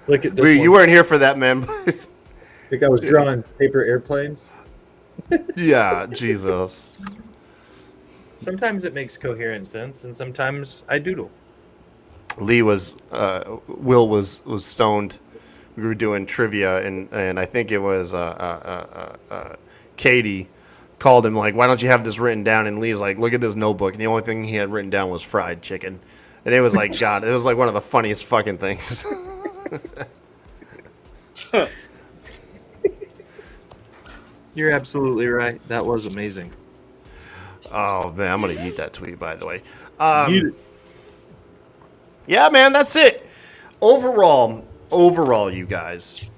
Look at this. You weren't here for that, man. I think I was drawing paper airplanes. Yeah, Jesus. Sometimes it makes coherent sense, and sometimes I doodle. Will was stoned. We were doing trivia, and I think it was Katie called him like, "Why don't you have this written down?" And Lee's like, "Look at this notebook." And the only thing he had written down was fried chicken, and it was like, God, it was like one of the funniest fucking things. You're absolutely right. That was amazing. Oh man, I'm gonna eat that tweet, by the way. You Yeah, man, that's it. Overall, you guys,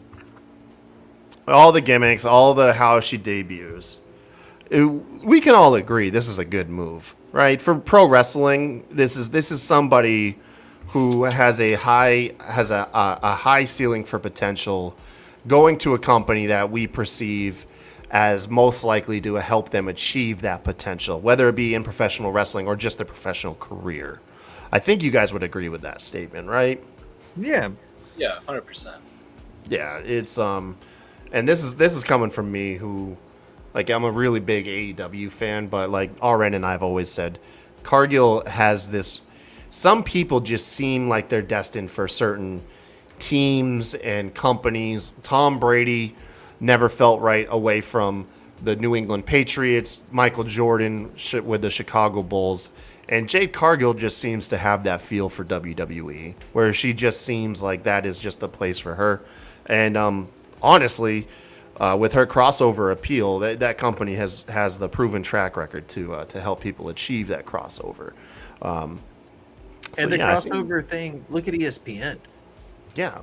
all the gimmicks, all the how she debuts, we can all agree this is a good move, right? For pro wrestling, this is somebody who has a high ceiling for potential, going to a company that we perceive as most likely to help them achieve that potential, whether it be in professional wrestling or just their professional career. I think you guys would agree with that statement, right? Yeah. Yeah, 100%. Yeah, it's and this is coming from me, who, like, I'm a really big AEW fan, but like RN and I've always said, Cargill has this. Some people just seem like they're destined for certain teams and companies. Tom Brady never felt right away from the New England Patriots. Michael Jordan with the Chicago Bulls. And Jade Cargill just seems to have that feel for WWE, where she just seems like that is just the place for her. And honestly, with her crossover appeal, that company has the proven track record to help people achieve that crossover. And the crossover thing, look at ESPN. Yeah.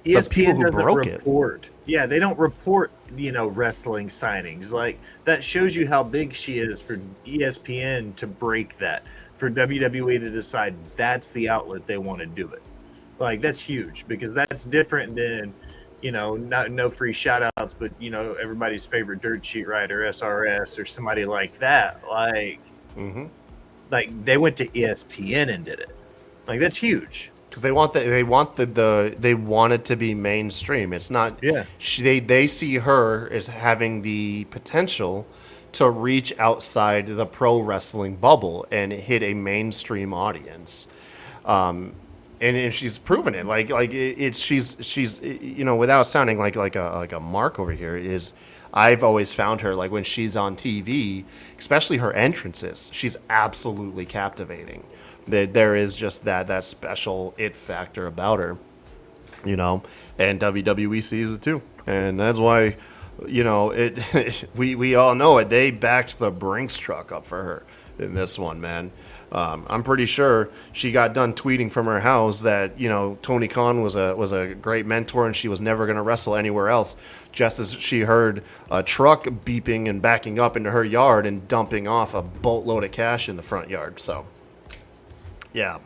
ESPN the people who doesn't broke report. Yeah, they don't report, wrestling signings. Like, that shows you how big she is for ESPN to break that. For WWE to decide that's the outlet they want to do it. Like, that's huge, because that's different than, no free shout outs, but, everybody's favorite dirt sheet writer, SRS, or somebody like that. Like, like, they went to ESPN and did it. Like, that's huge. Because they want it to be mainstream. It's not. Yeah. They see her as having the potential to reach outside the pro wrestling bubble and hit a mainstream audience, and she's proven it. She's without sounding like a mark over here, is I've always found her, like, when she's on TV, especially her entrances, she's absolutely captivating. There is just that special it factor about her, and WWE sees it too, and that's why you know, we all know it. They backed the Brinks truck up for her in this one, man. I'm pretty sure she got done tweeting from her house that, you know, Tony Khan was a great mentor and she was never going to wrestle anywhere else, just as she heard a truck beeping and backing up into her yard and dumping off a boatload of cash in the front yard. So, yeah,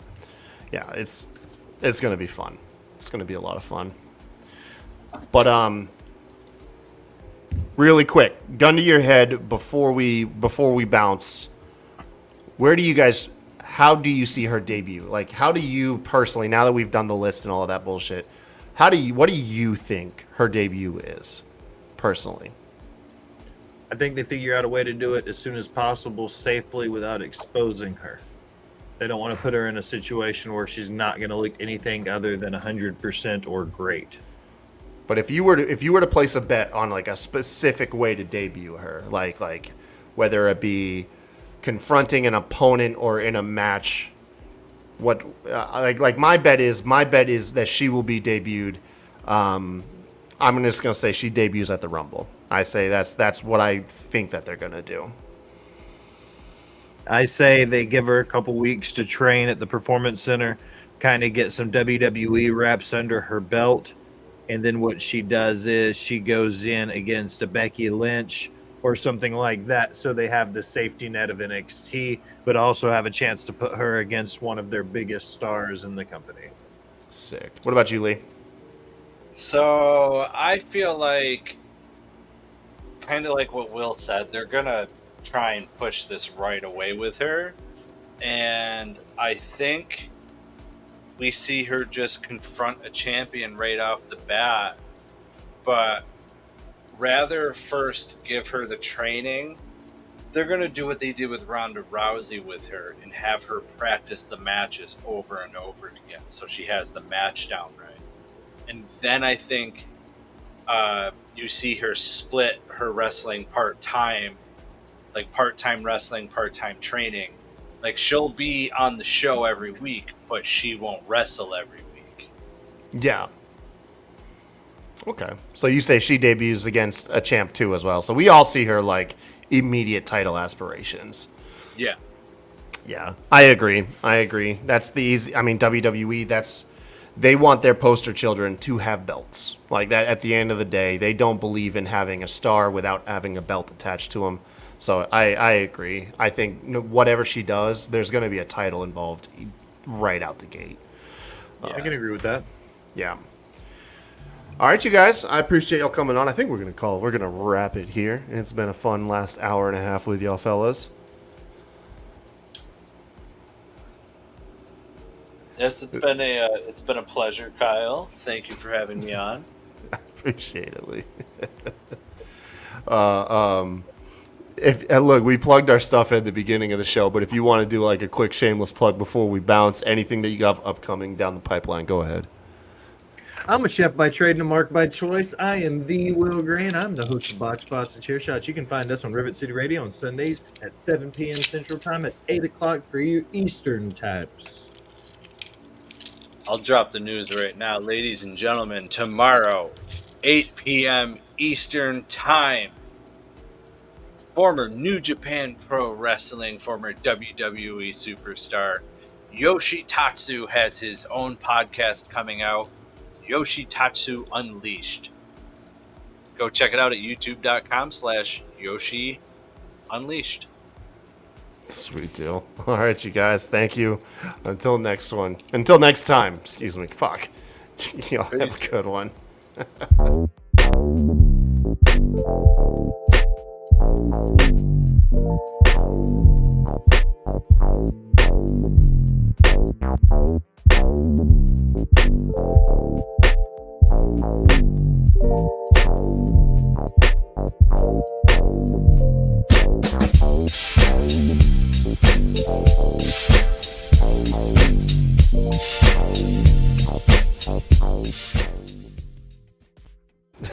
it's going to be fun. It's going to be a lot of fun. But really quick, gun to your head before we bounce. How do you see her debut? Like, how do you personally, now that we've done the list and all of that bullshit, what do you think her debut is, personally? I think they figure out a way to do it as soon as possible, safely, without exposing her. They don't want to put her in a situation where she's not going to look anything other than 100% or great. But if you were to place a bet on like a specific way to debut her, like whether it be confronting an opponent or in a match, what my bet is that she will be debuted. I'm just gonna say she debuts at the Rumble. I say that's what I think that they're gonna do. I say they give her a couple weeks to train at the Performance Center, kind of get some WWE reps under her belt, and then what she does is she goes in against a Becky Lynch or something like that, so they have the safety net of NXT, but also have a chance to put her against one of their biggest stars in the company. Sick. What about you, Lee? So I feel like, kind of like what Will said, they're going to try and push this right away with her. And I think we see her just confront a champion right off the bat. But rather first give her the training, they're going to do what they did with Ronda Rousey with her and have her practice the matches over and over again so she has the match down right. And then I think you see her split her wrestling part-time, like part-time wrestling, part-time training. Like, she'll be on the show every week, but she won't wrestle every week. Yeah. Okay. So you say she debuts against a champ too as well. So we all see her like immediate title aspirations. Yeah. Yeah. I agree. That's the easy. I mean, WWE, they want their poster children to have belts. Like that at the end of the day, they don't believe in having a star without having a belt attached to them. So I agree. I think whatever she does, there's going to be a title involved right out the gate. I can agree with that. Yeah. All right, you guys. I appreciate y'all coming on. I think we're gonna wrap it here. It's been a fun last hour and a half with y'all fellas. Yes, it's been a pleasure, Kyle. Thank you for having me on. I appreciate it, Lee. Look, we plugged our stuff at the beginning of the show, but if you want to do like a quick shameless plug before we bounce, anything that you got upcoming down the pipeline, go ahead. I'm a chef by trade and a mark by choice. I am the Will Grant. I'm the host of Box Spots and Chair Shots. You can find us on Rivet City Radio on Sundays at 7 p.m. Central Time. It's 8 o'clock for you Eastern times. I'll drop the news right now. Ladies and gentlemen, tomorrow, 8 p.m. Eastern Time, former New Japan Pro Wrestling, former WWE superstar, Yoshitatsu has his own podcast coming out, Yoshitatsu Unleashed. Go check it out at youtube.com/Yoshi Unleashed. Sweet deal. All right, you guys. Thank you. Until next time. Excuse me. Fuck. Y'all have a good one.